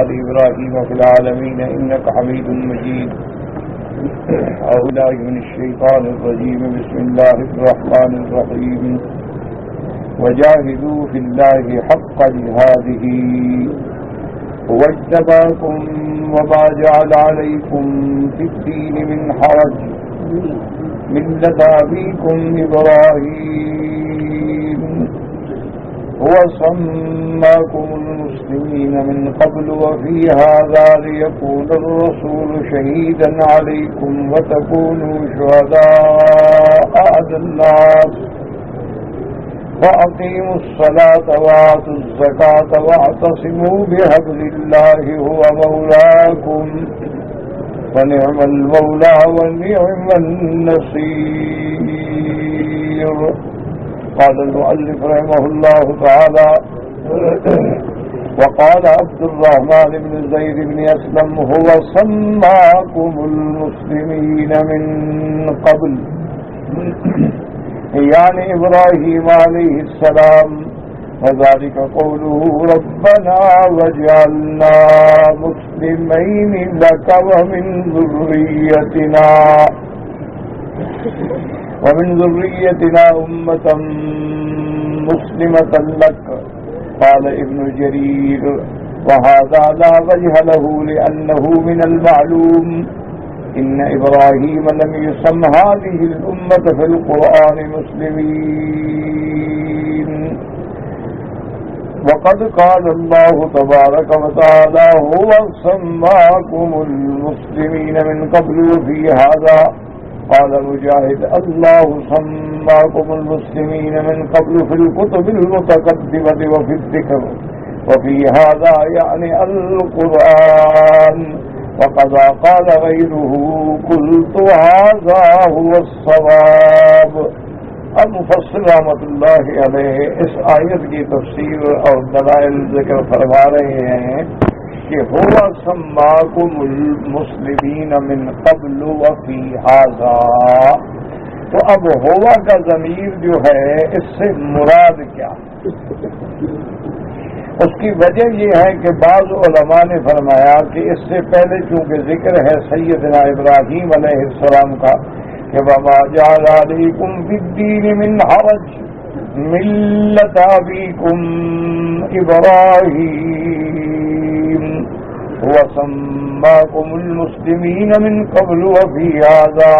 آل إبراهيم في العالمين إنك حميد مجيد. أعوذ بالله من الشيطان الرجيم. بسم الله الرحمن الرحيم. وجاهدوا في الله حق جهاده هو اجتباكم وما جعل عليكم في الدين من حرج ملة أبيكم إبراهيم هو سماكم المسلمين من قبل وفي هذا ليكون الرسول شهيدا عليكم وتكونوا شهداء على الناس فأقيموا الصلاة وآتوا الزكاة واعتصموا بحبل الله هو مولاكم فنعم المولى ونعم النصير. قال المؤلف رحمه الله تعالى: وقال عبد الرحمن بن زيد بن أسلم هو سماكم المسلمين من قبل، يعني إبراهيم عليه السلام، وذلك قوله ربنا وجعلنا مسلمين لك ومن ذريتنا أمة مسلمة لك. قال ابن جرير: وهذا لا وجه له لأنه من المعلوم إن إبراهيم لم يسم هذه الأمة في القرآن مسلمين، وقد قال الله تبارك وتعالى هو سماكم المسلمين من قبل وفي هذا. قال مجاهد: الله سماكم المسلمين من قبل في الكتب المتقدمة وفي الذكر وفي هذا يعني القرآن. وقد قال غيره قلت هذا هو الصواب. اب مفسر رحمۃ اللہ علیہ اس آیت کی تفسیر اور دلائل ذکر فرما رہے ہیں کہ ہوا سماکم المسلمین من قبل وفی ھذا. تو اب ہوا کا ضمیر جو ہے اس سے مراد کیا؟ اس کی وجہ یہ ہے کہ بعض علماء نے فرمایا کہ اس سے پہلے چونکہ ذکر ہے سیدنا ابراہیم علیہ السلام کا کہ وما جعل علیکم فی الدین من حرج ملۃ ابیکم ابراہیم وسماکم المسلمین من قبل وفی ھذا.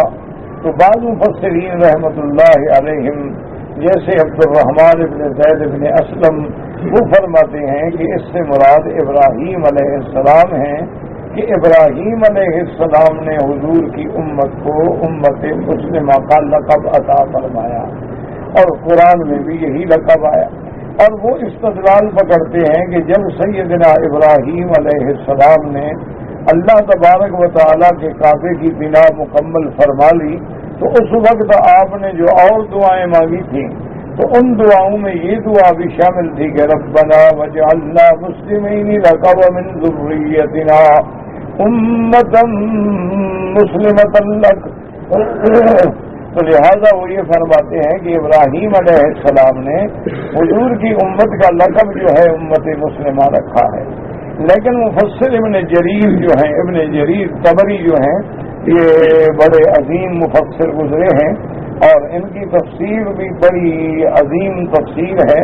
تو بعض مفسرین رحمۃ اللہ علیہم جیسے عبد الرحمن بن زید بن اسلم وہ فرماتے ہیں کہ اس سے مراد ابراہیم علیہ السلام ہیں کہ ابراہیم علیہ السلام نے حضور کی امت کو امت مسلمہ کا لقب عطا فرمایا اور قرآن میں بھی یہی لقب آیا. اور وہ استدلال پکڑتے ہیں کہ جب سیدنا ابراہیم علیہ السلام نے اللہ تبارک و تعالیٰ کے کعبے کی بنا مکمل فرما لی تو اس وقت آپ نے جو اور دعائیں مانگی تھیں تو ان دعاؤں میں یہ دعا بھی شامل تھی کہ ربنا وجعلنا مسلمین لک ومن ذریتنا امۃ مسلمۃ لک. تو لہذا وہ یہ فرماتے ہیں کہ ابراہیم علیہ السلام نے حضور کی امت کا لقب جو ہے امت مسلمہ رکھا ہے. لیکن مفسر ابن جریر جو ہیں، ابن جریر طبری جو ہیں، یہ بڑے عظیم مفسر گزرے ہیں اور ان کی تفسیر بھی بڑی عظیم تفسیر ہے،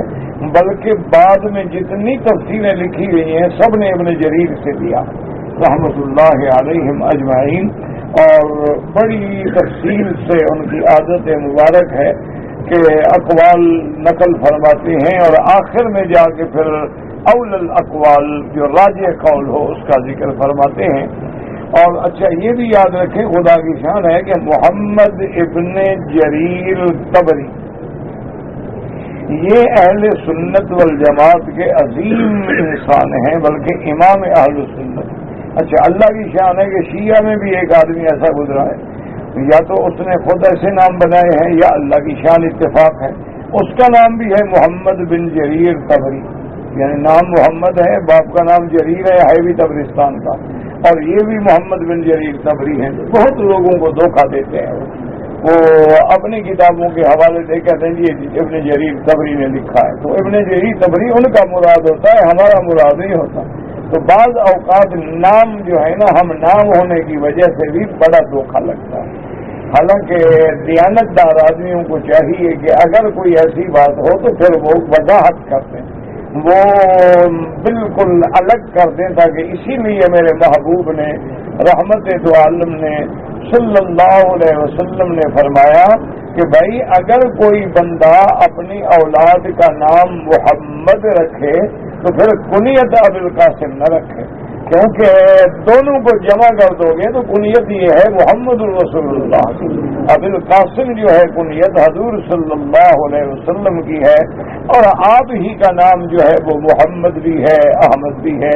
بلکہ بعد میں جتنی تفسیریں لکھی گئی ہیں سب نے ابن جریر سے دیا رحمۃ اللہ علیہم اجمعین. اور بڑی تفصیل سے ان کی عادت مبارک ہے کہ اقوال نقل فرماتے ہیں اور آخر میں جا کے پھر اول الاقوال جو راجح قول ہو اس کا ذکر فرماتے ہیں. اور اچھا یہ بھی یاد رکھیں خدا کی شان ہے کہ محمد ابن جریر طبری یہ اہل سنت والجماعت کے عظیم انسان ہیں، بلکہ امام اہل سنت. اچھا اللہ کی شان ہے کہ شیعہ میں بھی ایک آدمی ایسا گزرا ہے، یا تو اس نے خود ایسے نام بنائے ہیں یا اللہ کی شان اتفاق ہے اس کا نام بھی ہے محمد بن جریر طبری، یعنی نام محمد ہے، باپ کا نام جریر ہے بھی تبرستان کا، اور یہ بھی محمد بن جریر طبری ہیں. بہت لوگوں کو دھوکہ دیتے ہیں، وہ اپنی کتابوں کے حوالے دے کہتے ہیں جی ابن جریر طبری نے لکھا ہے، تو ابن جریر طبری ان کا مراد ہوتا ہے، ہمارا مراد نہیں ہوتا. تو بعض اوقات نام جو ہے نا، ہم نام ہونے کی وجہ سے بھی بڑا دھوکہ لگتا ہے۔ حالانکہ دیانتدار آدمیوں کو چاہیے کہ اگر کوئی ایسی بات ہو تو پھر وہ وضاحت کر دیں، وہ بالکل الگ کر دیں، تاکہ اسی لیے میرے محبوب نے رحمت دو عالم نے صلی اللہ علیہ وسلم نے فرمایا کہ بھائی اگر کوئی بندہ اپنی اولاد کا نام محمد رکھے تو پھر کنیت ابوالقاسم نہ رکھے، کیونکہ دونوں کو جمع کر دو گے تو کنیت یہ ہے محمد الرسول اللہ، ابوالقاسم جو ہے کنیت حضور صلی اللہ علیہ وسلم کی ہے، اور آپ ہی کا نام جو ہے وہ محمد بھی ہے، احمد بھی ہے،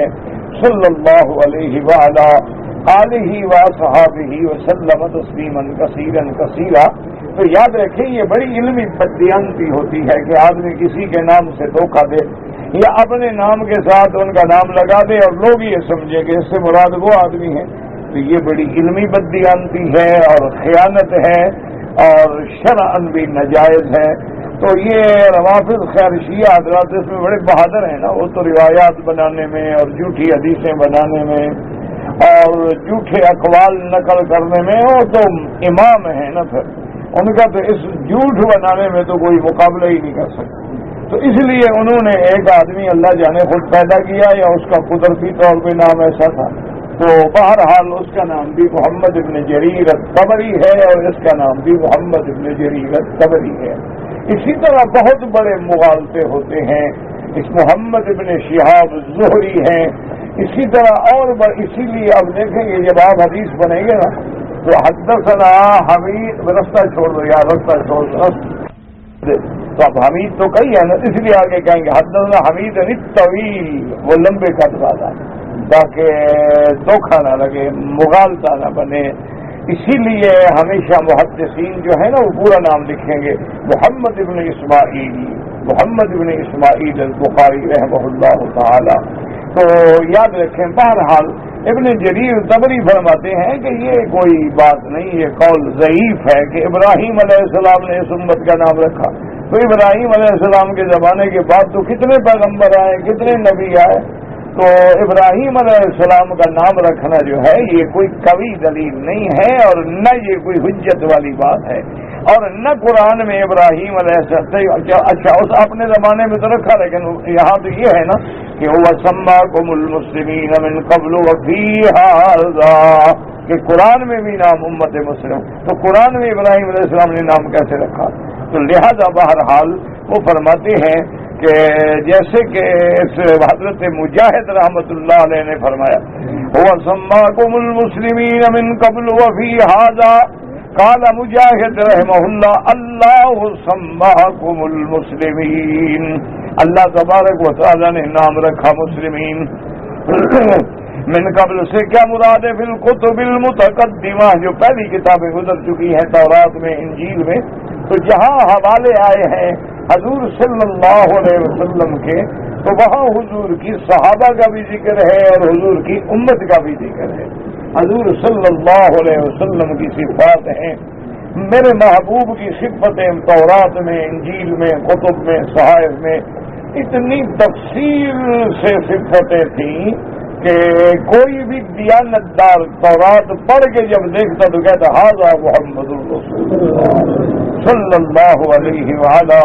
صلی اللہ علیہ وآلہ آلہ وصحابہ وسلم تسلیما کثیرا کثیرا۔ تو یاد رکھیں یہ بڑی علمی بددیانتی ہوتی ہے کہ آدمی کسی کے نام سے دھوکہ دے یا اپنے نام کے ساتھ ان کا نام لگا دے اور لوگ یہ سمجھے کہ اس سے مراد وہ آدمی ہے، تو یہ بڑی علمی بددیانتی ہے اور خیانت ہے اور شرعاً بھی ناجائز ہے۔ تو یہ روافض خیر شیعہ حضرات اس میں بڑے بہادر ہیں نا، وہ تو روایات بنانے میں اور جھوٹی حدیثیں بنانے میں اور جھوٹے اقوال نقل کرنے میں وہ تو امام ہیں نا، پھر ان کا تو اس جھوٹ بنانے میں تو کوئی مقابلہ ہی نہیں کر سکتا۔ تو اس لیے انہوں نے ایک آدمی اللہ جانے خود پیدا کیا یا اس کا قدرتی طور پہ نام ایسا تھا، تو بہرحال اس کا نام بھی محمد ابن جریر الطبری ہے اور اس کا نام بھی محمد ابن جریر الطبری ہے۔ اسی طرح بہت بڑے مغالطے ہوتے ہیں، اس محمد ابن شہاب زہری ہیں، اسی طرح اور اسی لیے اب دیکھیں گے جب آپ حدیث بنیں گے نا تو حدثنا حمید، رستہ چھوڑ دو یار، رستہ چھوڑ دو، تو اب حمید تو کہی ہے نا، اس لیے آگے کہیں گے حدثنا حمید الطویل، وہ لمبے قد والا، تاکہ دھوکہ نہ لگے، مغالطہ نہ بنے۔ اسی لیے ہمیشہ محدثین جو ہے نا وہ پورا نام لکھیں گے، محمد ابن اسماعیل، محمد ابن اسماعیل البخاری رحمہ اللہ تعالی۔ تو یاد رکھیں بہرحال ابن جریر طبری فرماتے ہیں کہ یہ کوئی بات نہیں، یہ قول ضعیف ہے کہ ابراہیم علیہ السلام نے اس امت کا نام رکھا۔ تو ابراہیم علیہ السلام کے زمانے کے بعد تو کتنے پیغمبر آئے، کتنے نبی آئے، تو ابراہیم علیہ السلام کا نام رکھنا جو ہے یہ کوئی قوی دلیل نہیں ہے اور نہ یہ کوئی حجت والی بات ہے، اور نہ قرآن میں ابراہیم علیہ السلام اچھا اس اپنے زمانے میں تو رکھا، لیکن یہاں تو یہ ہے نا کہ هو سماکم المسلمین من قبل وفی ھذا، کہ قرآن میں بھی نام امت مسلم، تو قرآن میں ابراہیم علیہ السلام نے نام کیسے رکھا؟ تو لہذا بہرحال وہ فرماتے ہیں کہ جیسے کہ اس حضرت مجاہد رحمت اللہ علیہ نے فرمایا هو سماکم المسلمین من قبل وفی ھذا، قال مجاہد رحمہ اللہ اللہ سماکم المسلمین، اللہ تبارک و تعالی نے نام رکھا مسلمین۔ من قبل سے کیا مراد ہے؟ فی الکتب المتقدمہ، جو پہلی کتابیں گزر چکی ہیں تورات میں، انجیل میں، تو جہاں حوالے آئے ہیں حضور صلی اللہ علیہ وسلم کے، تو وہاں حضور کی صحابہ کا بھی ذکر ہے اور حضور کی امت کا بھی ذکر ہے۔ حضور صلی اللہ علیہ وسلم کی صفات ہیں، میرے محبوب کی صفتیں تورات میں، انجیل میں، کتب میں، صحائف میں اتنی تفصیل سے صفتیں تھیں کہ کوئی بھی دیانتدار تورات پڑھ کے جب دیکھتا تو کہتا ھذا محمد الرسول اللہ صلی اللہ علیہ وآلہ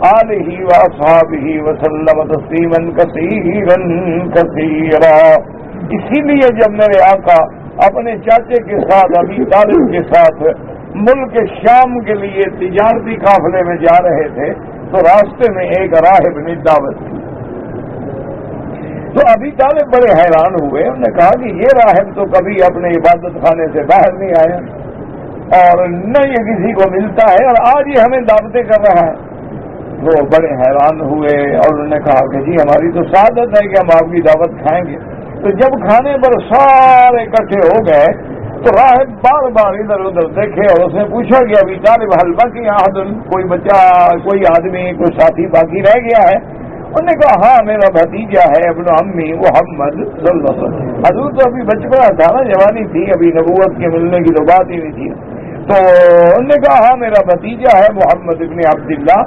آلہ واصحابہ وسلم تسلیما کثیرا کثیرا۔ اسی لیے جب میرے آقا اپنے چاچے کے ساتھ ابی طالب کے ساتھ ملک شام کے لیے تجارتی قافلے میں جا رہے تھے تو راستے میں ایک راہب نے دعوت کی، تو ابی طالب بڑے حیران ہوئے، انہوں نے کہا کہ یہ راہب تو کبھی اپنے عبادت خانے سے باہر نہیں آیا اور نہ یہ کسی کو ملتا ہے اور آج یہ ہمیں دعوتیں کر رہا ہے۔ وہ بڑے حیران ہوئے اور انہوں نے کہا کہ جی ہماری تو سعادت ہے کہ ہم آپ کی دعوت کھائیں گے۔ تو جب کھانے پر سارے اکٹھے ہو گئے تو راہب بار بار ادھر ادھر دیکھے اور اس نے پوچھا کہ ابھی طالب حل باقی احد، کوئی بچہ، کوئی آدمی، کوئی ساتھی باقی رہ گیا ہے؟ انہوں نے کہا ہاں میرا بھتیجا ہے ابن عمی محمد صلی اللہ علیہ وسلم۔ حضور تو ابھی بچپنا تھا نا، جوانی تھی، ابھی نبوت کے ملنے کی تو بات ہی نہیں تھی، تو انہوں نے کہا ہاں میرا بھتیجا ہے محمد ابن عبداللہ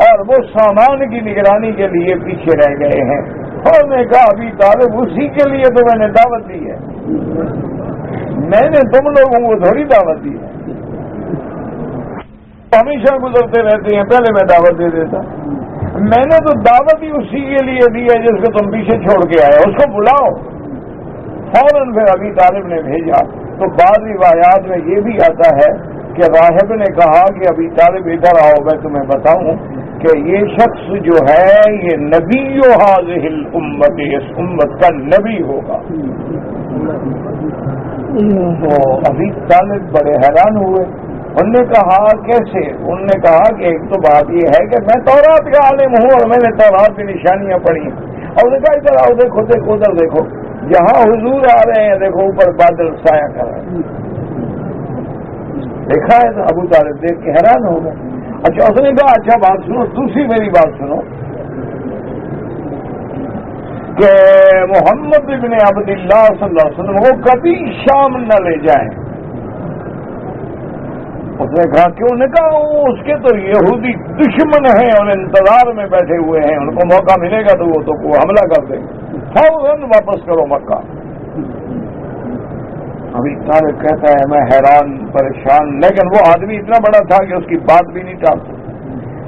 اور وہ سامان کی نگرانی کے لیے پیچھے رہ گئے ہیں۔ اور نے کہا ابھی طالب اسی کے لیے تو میں نے دعوت دی ہے، میں نے تم لوگوں کو تھوڑی دعوت دی ہے، ہمیشہ گزرتے رہتے ہیں، پہلے میں دعوت دے دیتا، میں نے تو دعوت ہی اسی کے لیے دی ہے جس کو تم پیچھے چھوڑ کے آئے، اس کو بلاؤ۔ فوراً پھر ابھی طالب نے بھیجا۔ تو بعض روایات میں یہ بھی آتا ہے کہ راہب نے کہا کہ ابھی طالب ادھر آؤ، میں تمہیں بتاؤں کہ یہ شخص جو ہے یہ نبی هذه الامت، اس امت کا نبی ہوگا۔ تو ابھی طالب بڑے حیران ہوئے، انہوں نے کہا کیسے؟ انہوں نے کہا کہ ایک تو بات یہ ہے کہ میں تورات کا عالم ہوں اور میں نے تورات کی نشانیاں پڑھی ہیں، اور انہوں نے کہا ادھر آؤ، دیکھو دیکھو ادھر دیکھو، جہاں حضور آ رہے ہیں دیکھو اوپر بادل سایہ کر رہے ہیں، دیکھا ہے؟ تو ابو طالب دیکھ کے حیران ہو گئے۔ اچھا اس نے کہا اچھا بات سنو، دوسری میری بات سنو کہ محمد ابن عبداللہ صلی اللہ علیہ وسلم کو کبھی شام نہ لے جائیں۔ اس نے کہا کیوں؟ نے کہا اس کے تو یہودی دشمن ہیں اور انتظار میں بیٹھے ہوئے ہیں، ان کو موقع ملے گا تو وہ تو حملہ کر دیں گے، فوراً واپس کرو مکہ۔ ابھی طالب کہتا ہے میں حیران پریشان، لیکن وہ آدمی اتنا بڑا تھا کہ اس کی بات بھی نہیں ٹال سکتا،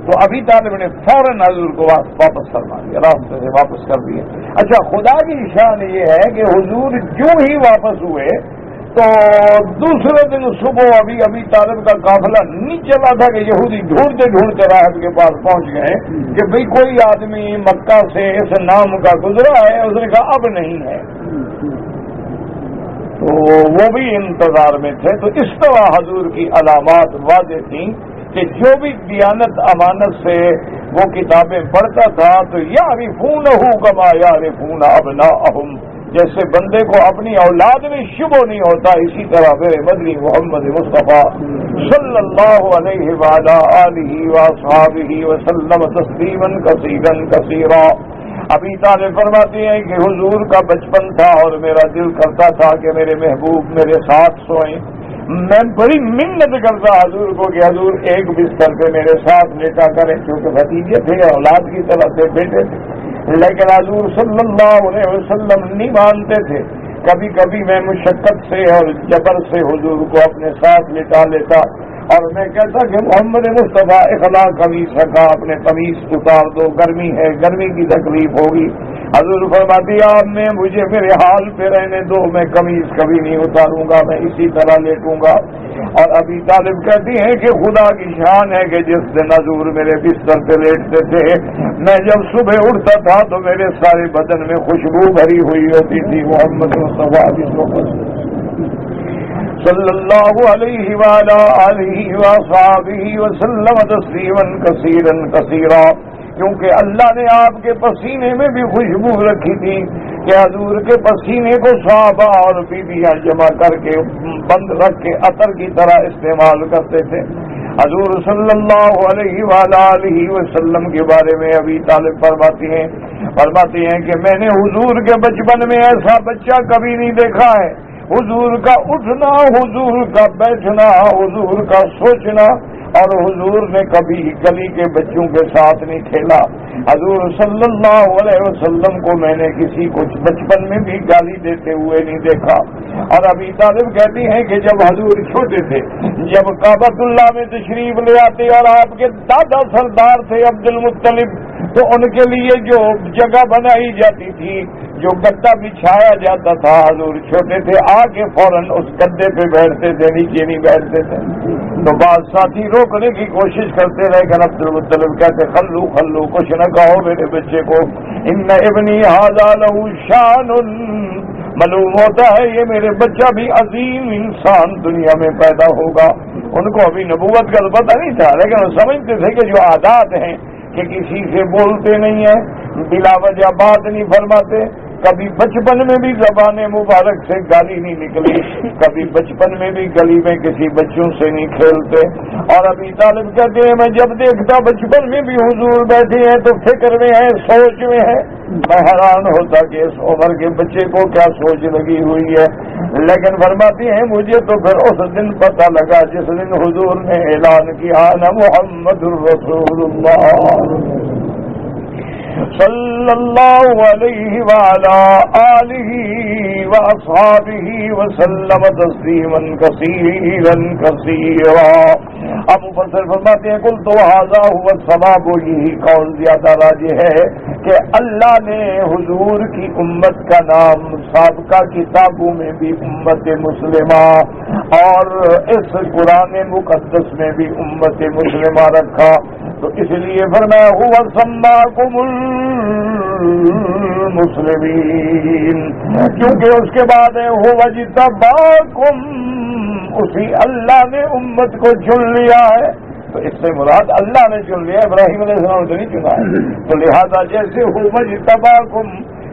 تو ابھی طالب نے فوراً حضور کو واپس کروا دیا، راستے سے واپس کر دیا۔ اچھا خدا کی شان یہ ہے کہ حضور جو ہی واپس ہوئے تو دوسرے دن صبح ابھی طالب کا قافلہ نہیں چلا تھا کہ یہودی ڈھونڈتے ڈھونڈتے راہب کے پاس پہنچ گئے کہ بھئی کوئی آدمی مکہ سے اس نام کا گزرا ہے، اس نے کہا اب نہیں ہے، تو وہ بھی انتظار میں تھے۔ تو اس طرح حضور کی علامات واضح تھیں کہ جو بھی دیانت امانت سے وہ کتابیں پڑھتا تھا تو یعرفونہ کما یعرفون ابناءہم، جیسے بندے کو اپنی اولاد میں شبہ نہیں ہوتا، اسی طرح میرے مدنی محمد مصطفیٰ صلی اللہ علیہ وعلی آلہ واصحابہ وسلم تسلیما کثیرا کثیرا۔ ابھی طالب فرماتے ہیں کہ حضور کا بچپن تھا اور میرا دل کرتا تھا کہ میرے محبوب میرے ساتھ سوئیں، میں بڑی منت کرتا حضور کو کہ حضور ایک بستر پہ میرے ساتھ لیٹا کریں، کیونکہ بھتیجے تھے، اولاد کی طرح سے بیٹے تھے، لیکن حضور صلی اللہ علیہ وسلم نہیں مانتے تھے۔ کبھی کبھی میں مشقت سے اور جبر سے حضور کو اپنے ساتھ لٹا لیتا اور میں کہتا کہ محمد مصطفیٰ اخلا قمیص رکھا، اپنے قمیص اتار دو، گرمی ہے، گرمی کی تکلیف ہوگی۔ حضور فرماتی آپ میں مجھے میرے حال پہ رہنے دو، میں قمیص کبھی نہیں اتاروں گا، میں اسی طرح لیٹوں گا۔ اور ابھی طالب کہتی ہیں کہ خدا کی شان ہے کہ جس دن حضور میرے بستر پہ لیٹتے تھے، میں جب صبح اٹھتا تھا تو میرے سارے بدن میں خوشبو بھری ہوئی ہوتی تھی محمد مصطفیٰ صلی اللہ علیہ وعلی آلہ وصحبہ وسلم تسلیما کثیرا کثیرا، کیونکہ اللہ نے آپ کے پسینے میں بھی خوشبو رکھی تھی کہ حضور کے پسینے کو صحابہ اور بیویاں جمع کر کے بند رکھ کے عطر کی طرح استعمال کرتے تھے۔ حضور صلی اللہ علیہ وآلہ وسلم کے بارے میں ابھی طالب فرماتی ہیں کہ میں نے حضور کے بچپن میں ایسا بچہ کبھی نہیں دیکھا ہے، حضور کا اٹھنا، حضور کا بیٹھنا، حضور کا سوچنا، اور حضور نے کبھی گلی کے بچوں کے ساتھ نہیں کھیلا۔ حضور صلی اللہ علیہ وسلم کو میں نے کسی کو بچپن میں بھی گالی دیتے ہوئے نہیں دیکھا۔ اور ابھی طالب کہتی ہیں کہ جب حضور چھوٹے تھے، جب کعبۃ اللہ میں تشریف لے آتے اور آپ کے دادا سردار تھے عبد المطلب، تو ان کے لیے جو جگہ بنائی جاتی تھی، جو گدا بچھایا جاتا تھا، حضور چھوٹے تھے آ کے فوراً اس گدے پہ بیٹھتے تھے، نیچے نہیں بیٹھتے تھے۔ تو بعض ساتھی روکنے کی کوشش کرتے رہے کہ عبد المطلب کہتے خلو خلو، کچھ نہ کہو میرے بچے کو، ان ابنی ھذا لہ شان، معلوم ہوتا ہے یہ میرے بچہ بھی عظیم انسان دنیا میں پیدا ہوگا۔ ان کو ابھی نبوت کا پتہ نہیں تھا، لیکن وہ سمجھتے تھے کہ جو عادات ہیں کہ کسی سے بولتے نہیں ہیں، بلا وجہ بات نہیں فرماتے، کبھی بچپن میں بھی زبان مبارک سے گالی نہیں نکلی، کبھی بچپن میں بھی گلی میں کسی بچوں سے نہیں کھیلتے۔ اور ابھی طالب کہتے ہیں میں جب دیکھتا بچپن میں بھی حضور بیٹھے ہیں تو فکر میں ہے، سوچ میں ہے، میں حیران ہوتا کہ اس عمر کے بچے کو کیا سوچ لگی ہوئی ہے۔ لیکن فرماتی ہیں مجھے تو پھر اس دن پتہ لگا جس دن حضور نے اعلان کیا نا محمد الرسول اللہ، صلی اللہ علیہ وعلا آلہ واصحابہ وسلم تسلیما کثیرا کثیرا۔ اب مفسر فرماتے ہیں کل تو ھذا ھو الصواب، یہی قول زیادہ راجح ہے کہ اللہ نے حضور کی امت کا نام سابقہ کتابوں میں بھی امت مسلمہ اور اس قرآن مقدس میں بھی امت مسلمہ رکھا، تو اس لیے فرمایا ھو سماکم المسلمین، کیونکہ اس کے بعد ہے ھو اجتباکم، اسی اللہ نے امت کو چن لیا ہے، تو اس سے مراد اللہ نے چن لیا، ابراہیم علیہ السلام نے نہیں چنا ہے، تو لہذا جیسے ھو اجتباکم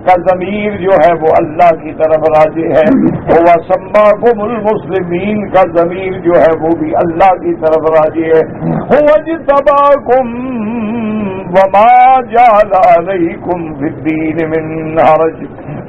کا ضمیر جو ہے وہ اللہ کی طرف راجع ہے، وہ سماکم المسلمین کا ضمیر جو ہے وہ بھی اللہ کی طرف راجع ہے، ھو اجتباکم وما جعل علیکم فی الدین من حرج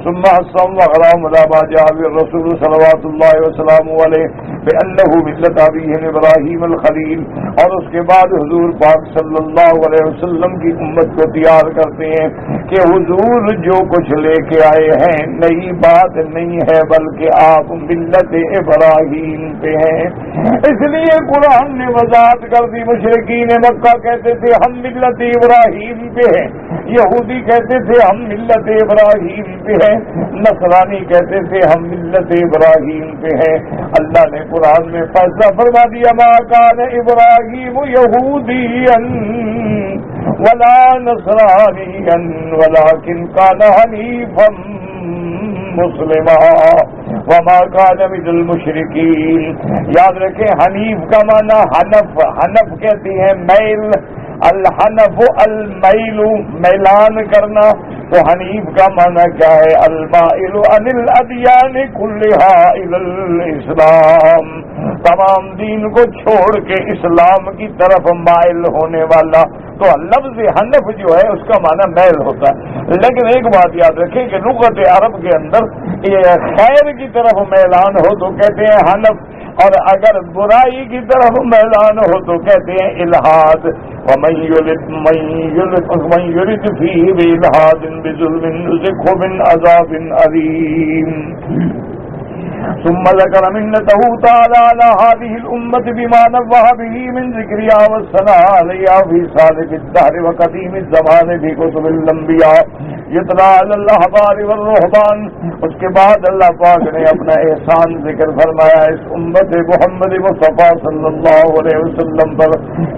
ثم حسن وغرام لما جاء بالرسول صلوات اللہ وسلم علیہ بأنه ملت ابیہ ابراہیم الخلیل، اور اس کے بعد حضور پاک صلی اللہ علیہ وسلم کی امت کو تیار کرتے ہیں کہ حضور جو کچھ لے کے آئے ہیں نئی بات نہیں ہے بلکہ آپ ملت ابراہیم پہ ہیں۔ اس لیے قرآن نے وضاحت کر دی، مشرکین مکہ کہتے تھے ہم ملت ابراہیم پہ ہیں، یہودی کہتے تھے ہم ملت ابراہیم پہ ہیں، نصرانی کہتے تھے ہم ملت ابراہیم پہ ہیں۔ اللہ نے قرآن میں فیصلہ فرما دیا ما کان ابراہیم یہودیا ولا نصرانیا ولکن کان حنیفا مسلما وما کان من المشرکین۔ یاد رکھیں حنیف کا معنی حنف، حنف کہتی ہیں میل، الحنف المیل میلان کرنا، تو حنیف کا معنی کیا ہے؟ المائل عن الادیان کلھا الی الاسلام، تمام دین کو چھوڑ کے اسلام کی طرف مائل ہونے والا، تو لفظ حنف جو ہے اس کا معنی میل ہوتا ہے۔ لیکن ایک بات یاد رکھیں کہ لغت عرب کے اندر یہ خیر کی طرف میلان ہو تو کہتے ہیں حنف، اور اگر برائی کی طرف میلان ہو تو کہتے ہیں الحاد۔ ومن يرد فيه بإلحاد بظلم نذقه من عذاب أليم۔ ثم ذكر منته تعالى على هذه الأمة بما نوه به من ذكرها والثناء عليها في سالف الدهر وقديم الزمان في كتب الأنبياء يتلى على الأحبار والرهبان۔ اس کے بعد اللہ پاک نے اپنا احسان ذکر فرمایا اس امت محمد مصطفیٰ صلی اللہ علیہ وسلم پر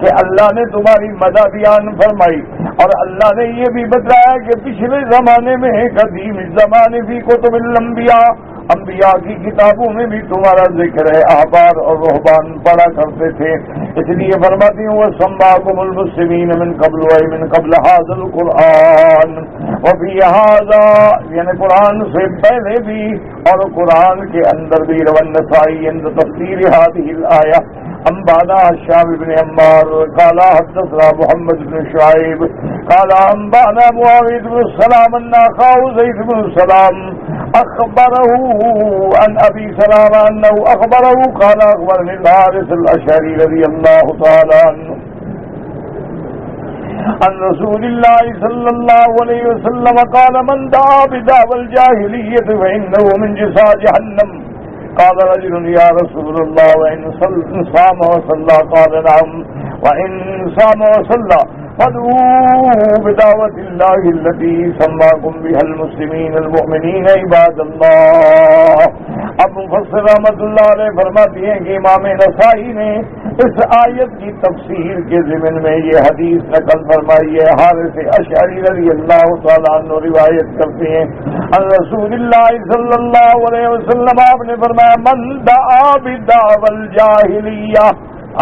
کہ اللہ نے تمہاری مدح بیان فرمائی، اور اللہ نے یہ بھی بتایا کہ پچھلے زمانے میں قدیم زمانے بھی کتب الانبیاء، انبیاء کی کتابوں میں بھی تمہارا ذکر ہے، احبار اور رہبان پڑھا کرتے تھے، اس لیے فرماتی ہوں وَسَمَّاكُمُ الْمُسْلِمِينَ مِنْ قَبْلُ وَمِنْ قَبْلِ هَذَا الْقُرْآنِ وَفِي هَذَا، یعنی قرآن سے پہلے بھی اور قرآن کے اندر بھی، روى النسائی عند تفسیر هذه الآية انبانا الشام بن عمار قال حدثنا محمد بن شعيب قال انبانا معاوية بن السلام ان اخاه زيد بن السلام اخبره عن ابي سلامة انه اخبره قال اخبرني الحارث الاشعري رضي الله تعالى عنه عن رسول الله صلى الله عليه وسلم قال من دعا بدعوى الجاهلية فإنه من جزاء جهنم قال رجل يا رسول الله وإن صام وصلى قال نعم وإن صام وصلى فادعوا بدعوة الله التي سماكم بها المسلمين المؤمنين عباد الله۔ اب مفسر رحمۃ اللہ علیہ فرماتی ہیں کہ امام نسائی نے اس آیت کی تفسیر کے ضمن میں یہ حدیث نقل فرمائی ہے، حارث اشعری رضی اللہ تعالیٰ عنہ روایت کرتے ہیں عن رسول اللہ صلی اللہ علیہ وسلم، آپ نے فرمایا من دعا بدعوى الجاہلیہ،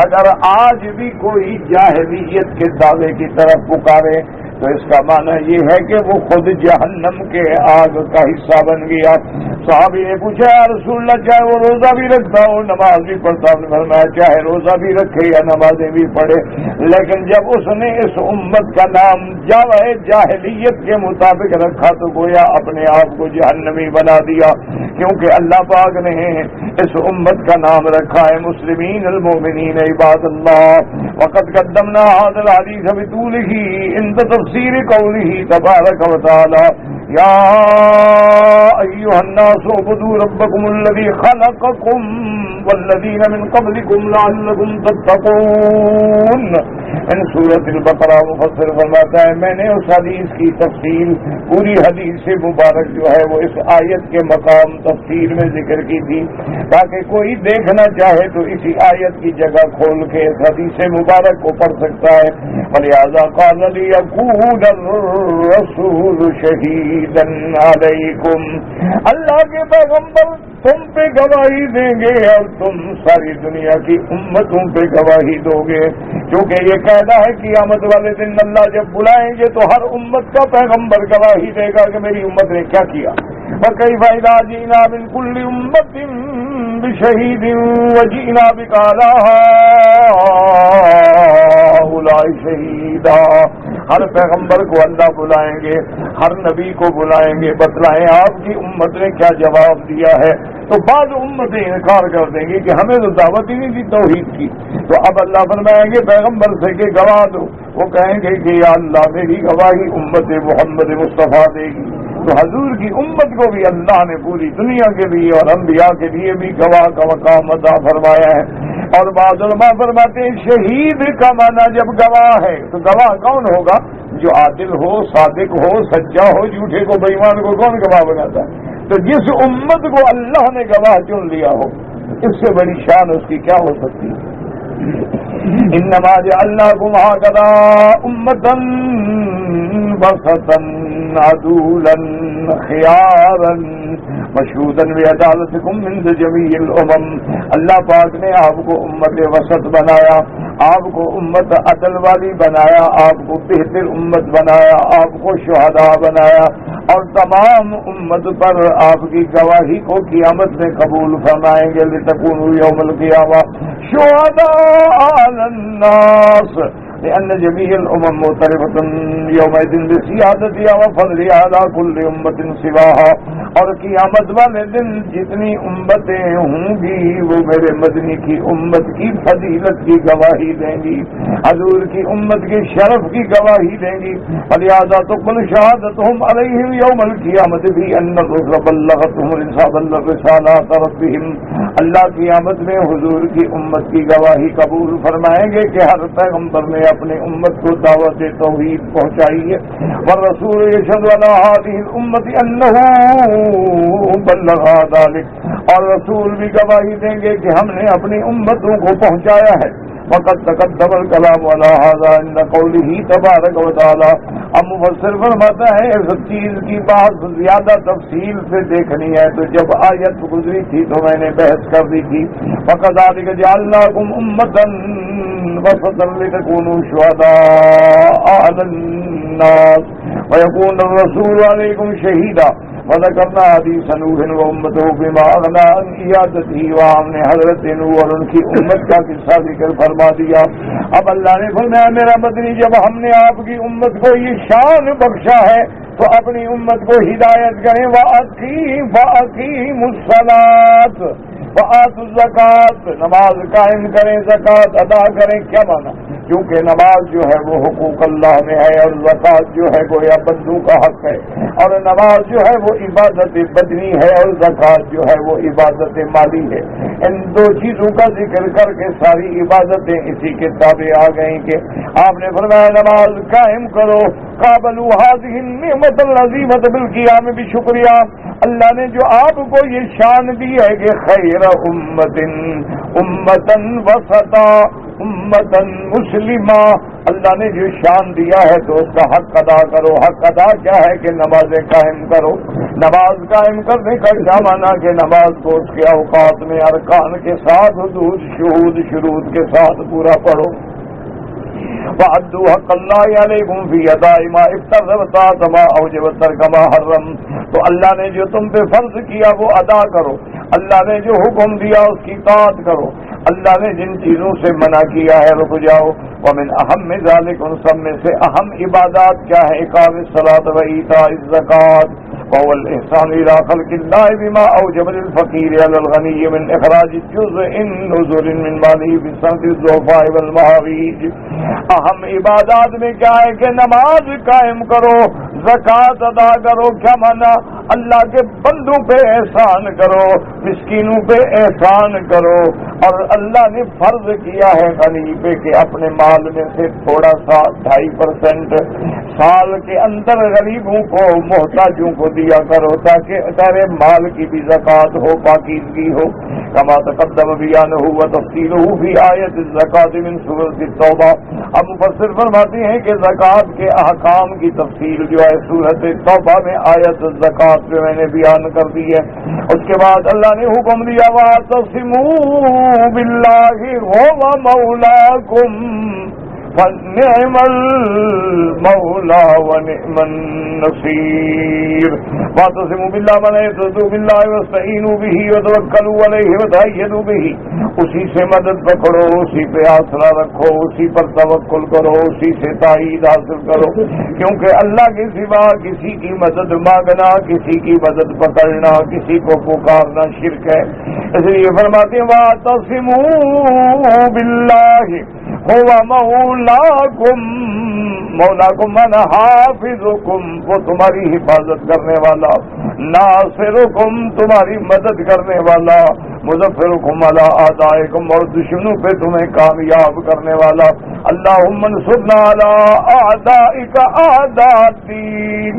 اگر آج بھی کوئی جاہلیت کے دعوے کی طرف پکارے تو اس کا معنی یہ ہے کہ وہ خود جہنم کے آگ کا حصہ بن گیا۔ صحابی نے پوچھا یا رسول اللہ چاہے وہ روزہ بھی رکھتا ہو نماز بھی پڑھتا ہو، فرمایا چاہے روزہ بھی رکھے یا نمازیں بھی پڑھے، لیکن جب اس نے اس امت کا نام جاہلیت کے مطابق رکھا تو گویا اپنے آپ کو جہنمی بنا دیا، کیونکہ اللہ پاک نے اس امت کا نام رکھا ہے مسلمین المومنین عباد اللہ. وقد قدمنا هذا الحديث بطوله عند تفسير قوله تبارك وتعالى يا أيها الناس اعبدوا ربكم الذي خلقكم والذين من قبلكم لعلكم تتقون. ان سورۃ البقرہ مفسر فرماتا ہے میں نے اس حدیث کی تفصیل پوری حدیث مبارک جو ہے وہ اس آیت کے مقام تفسیر میں ذکر کی تھی تاکہ کوئی دیکھنا چاہے تو اسی آیت کی جگہ کھول کے اس حدیث مبارک کو پڑھ سکتا ہے. ولہذا قال لیکون الرسول شہیدا علیکم. اللہ کے پیغمبر تم پہ گواہی دیں گے اور تم ساری دنیا کی امتوں پہ گواہی دو گے. کیونکہ یہ قاعدہ ہے قیامت والے دن اللہ جب بلائیں گے تو ہر امت کا پیغمبر گواہی دے گا کہ میری امت نے کیا کیا. وَكَيْفَ إِذَا جِئْنَا مِنْ كُلِّ أُمَّةٍ بِشَهِيدٍ وَجِئْنَا بِكَ عَلَىٰ هَٰؤُلَاءِ شَهِيدًا. ہر پیغمبر کو اللہ بلائیں گے, ہر نبی کو بلائیں گے, بتلائیں آپ کی امت نے کیا جواب دیا ہے. تو بعض امتیں انکار کر دیں گی کہ ہمیں تو دعوت ہی نہیں دی توحید کی. تو اب اللہ فرمائیں گے پیغمبر سے کہ گواہ دو. وہ کہیں گے کہ یا اللہ میری گواہی امت محمد مصطفیٰ دے گی. تو حضور کی امت کو بھی اللہ نے پوری دنیا کے لیے اور انبیاء کے لیے بھی گواہ کا مقام عطا فرمایا ہے. اور بعض علماء فرماتے ہیں شہید کا معنی جب گواہ ہے تو گواہ کون ہوگا؟ جو عادل ہو, صادق ہو, سچا ہو. جھوٹے کو بے ایمان کو کون گواہ بناتا ہے؟ تو جس امت کو اللہ نے گواہ چن لیا ہو اس سے بڑی شان اس کی کیا ہو سکتی ہے. انما جعلناکم هكذا امة وسطا عدولا خيارا مشهودا بعدالتكم عند جميع الامم. اللہ پاک نے آپ کو امت وسط بنایا, آپ کو امت عدل والی بنایا, آپ کو بہتر امت بنایا, آپ کو شہداء بنایا اور تمام امت پر آپ کی گواہی کو قیامت میں قبول فرمائیں گے. لتکونوا یوم القیامہ شہداء علی الناس لأن جميع الأمم معترفة يومئذ بسيادتها وفضلها على كل أمة سواها. اور قیامت والے دن جتنی امتیں ہوں گی وہ میرے مدنی کی امت کی فضیلت کی گواہی دیں گی, حضور کی امت کی شرف کی گواہی دیں گی. فلہذا تقبل شہادتهم علیہم یوم القیامت بھی ان الرسل بلغتهم رسالات ربهم. اللہ قیامت میں حضور کی امت کی گواہی قبول فرمائیں گے کہ ہر پیغمبر نے اپنے امت کو دعوت توحید پہنچائی ہے. والرسول یشهد علی هذه الامة انه بلغ ذلك. اور رسول بھی گواہی دیں گے کہ ہم نے اپنی امتوں کو پہنچایا ہے. وقد تقدم الكلام على هذا عند قوله تبارك وتعالى. اب مفسر فرماتا ہے اس چیز کی بات زیادہ تفصیل سے دیکھنی ہے تو جب آیت گزری تھی تو میں نے بحث کر دی تھی. وكذلك جعلناكم أمة وسطا لتكونوا شهداء على الناس ويكون الرسول عليكم شهيدا. وذكرنا حديث نوح وامته بما اغنى عن عيادته. وہم نے حضرت نوح اور ان کی امت کا قصہ ذکر فرما دیا. اب اللہ نے فرمایا میرا مدنی جب ہم نے آپ کی امت کو یہ شان بخشا ہے تو اپنی امت کو ہدایت کریں. وَأَقِيمُوا الصَّلَاةَ وَآتُوا الزَّكَاةَ. نماز قائم کریں, زکات ادا کریں. کیا مانا؟ کیونکہ نماز جو ہے وہ حقوق اللہ میں ہے اور زکات جو ہے گویا بندوں کا حق ہے. اور نماز جو ہے وہ عبادت بدنی ہے اور زکات جو ہے وہ عبادت مالی ہے. ان دو چیزوں کا ذکر کر کے ساری عبادتیں اسی کے تابع آ گئیں کہ آپ نے فرمایا نماز قائم کرو. قابلوا هذه النعمة العظيمة بالقيام بشکریہ. اللہ نے جو آپ کو یہ شان دی ہے کہ خیر امتن وسطا امتن مسلمہ, اللہ نے جو شان دیا ہے تو اس کا حق ادا کرو. حق ادا کیا ہے کہ نمازیں قائم کرو. نماز قائم کرنے کا کیا مانا کہ نماز کو اس کے اوقات میں ارکان کے ساتھ حدود شہود شروط کے ساتھ پورا پڑھو. وَأَدُّوا حَقَّ اللَّهِ عَلَيْكُمْ فِي أَدَاءِ مَا افْتَرَضَ كَمَا أَوْجَبَ التَّرْكَ مَا حَرَّمَ. تو اللہ نے جو تم پہ فرض کیا وہ ادا کرو. اللہ نے جو حکم دیا اس کی اطاعت کرو. اللہ نے جن چیزوں سے منع کیا ہے رک جاؤ. ومن اہم ذالک، ان سب میں سے اہم عبادات کیا ہے؟ اقام الصلاۃ و ایتاء الزکوٰۃ وهو الإحسان إلى خلق الله بما أوجب للفقير على الغني من إخراج جزء نذر من ماله في سنة الضعفاء والمحاويج. اہم عبادات میں کیا ہے کہ نماز قائم کرو، زکوٰۃ ادا کرو. کیا مانا؟ اللہ کے بندوں پہ احسان کرو، مسکینوں پہ احسان کرو. اور اللہ نے فرض کیا ہے غنی پہ کہ اپنے مال میں سے تھوڑا سا 2.5% سال کے اندر غریبوں کو، محتاجوں کو دیا کرو تاکہ تیرے مال کی بھی زکوٰۃ ہو، پاکیزگی ہو. کما تقدم بیانہ و تفصیلہ فی آیت الزکوٰۃ من سورۃ التوبہ. اب مفسر فرماتے ہیں کہ زکوٰۃ کے احکام کی تفصیل جو ہے سورۃ توبہ میں آیت الزکوٰۃ میں نے بیان کر دی ہے. اس کے بعد اللہ نے حکم دیا واعتصموا باللہ هو مولاکم فنعم المولا ونعم النصير. واعتصموا بالله من اعتصموا بالله واستعينوا به وتوكلوا عليه وتأيدوا به. اسی سے مدد پکڑو، اسی پہ آسرا رکھو، اسی پر توکل کرو، اسی سے تائید حاصل کرو. کیونکہ اللہ کے سوا کسی کی مدد مانگنا، کسی کی مدد پکڑنا، کسی کو پکارنا شرک ہے. اس لیے فرماتے ہیں واعتصموا بالله هو مولاکم. مولاکم من حافظکم، وہ تمہاری حفاظت کرنے والا. ناصرکم، تمہاری مدد کرنے والا. مظفرکم علی اعدائکم، اور دشمنوں پہ تمہیں کامیاب کرنے والا. اللہم انصرنا علی اعدائک اعداء الدین.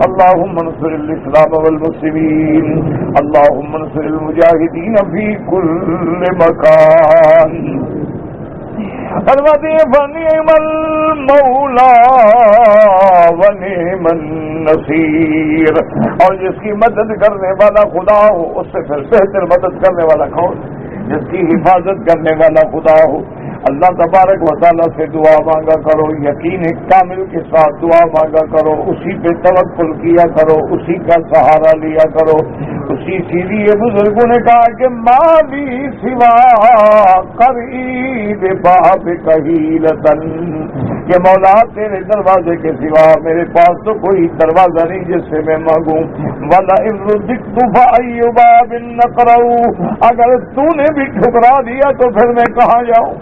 اللہم انصر الاسلام والمسلمین. اللہم انصر المجاہدین فی کل مکان. فرماتے ہیں فنعم المولا ونعم النصیر. اور جس کی مدد کرنے والا خدا ہو، اس سے پھر بہتر مدد کرنے والا کون؟ جس کی حفاظت کرنے والا خدا ہو. اللہ تبارک و تعالیٰ سے دعا مانگا کرو، یقین کامل کے ساتھ دعا مانگا کرو، اسی پہ توکل کیا کرو، اسی کا سہارا لیا کرو. اسی لیے بزرگوں نے کہا کہ مالی سوا قریب باب کہیلتن، کہ مولا تیرے دروازے کے سوا میرے پاس تو کوئی دروازہ نہیں جس سے میں مانگوں. ولا ان رزقت فأی باب نقرأ، اگر تو نے بھی ٹھکرا دیا تو پھر میں کہاں جاؤں؟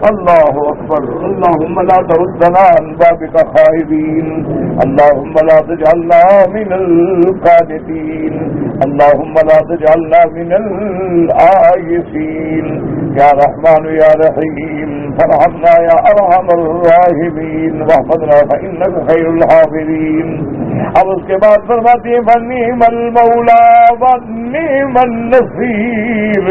اللہ اکبر. اللہم لا تردنا عن بابک خائبین. اللہم لا تجعلنا من القانتین. اللہم لا تجعلنا من الآیسین. یا رحمان یا رحیم فرحمنا یا ارحم الراحمین واحفظنا فإنک خیر الحافظین. اب اس کے بعد فرماتی ہیں فنعم المولا ونعم النصیر.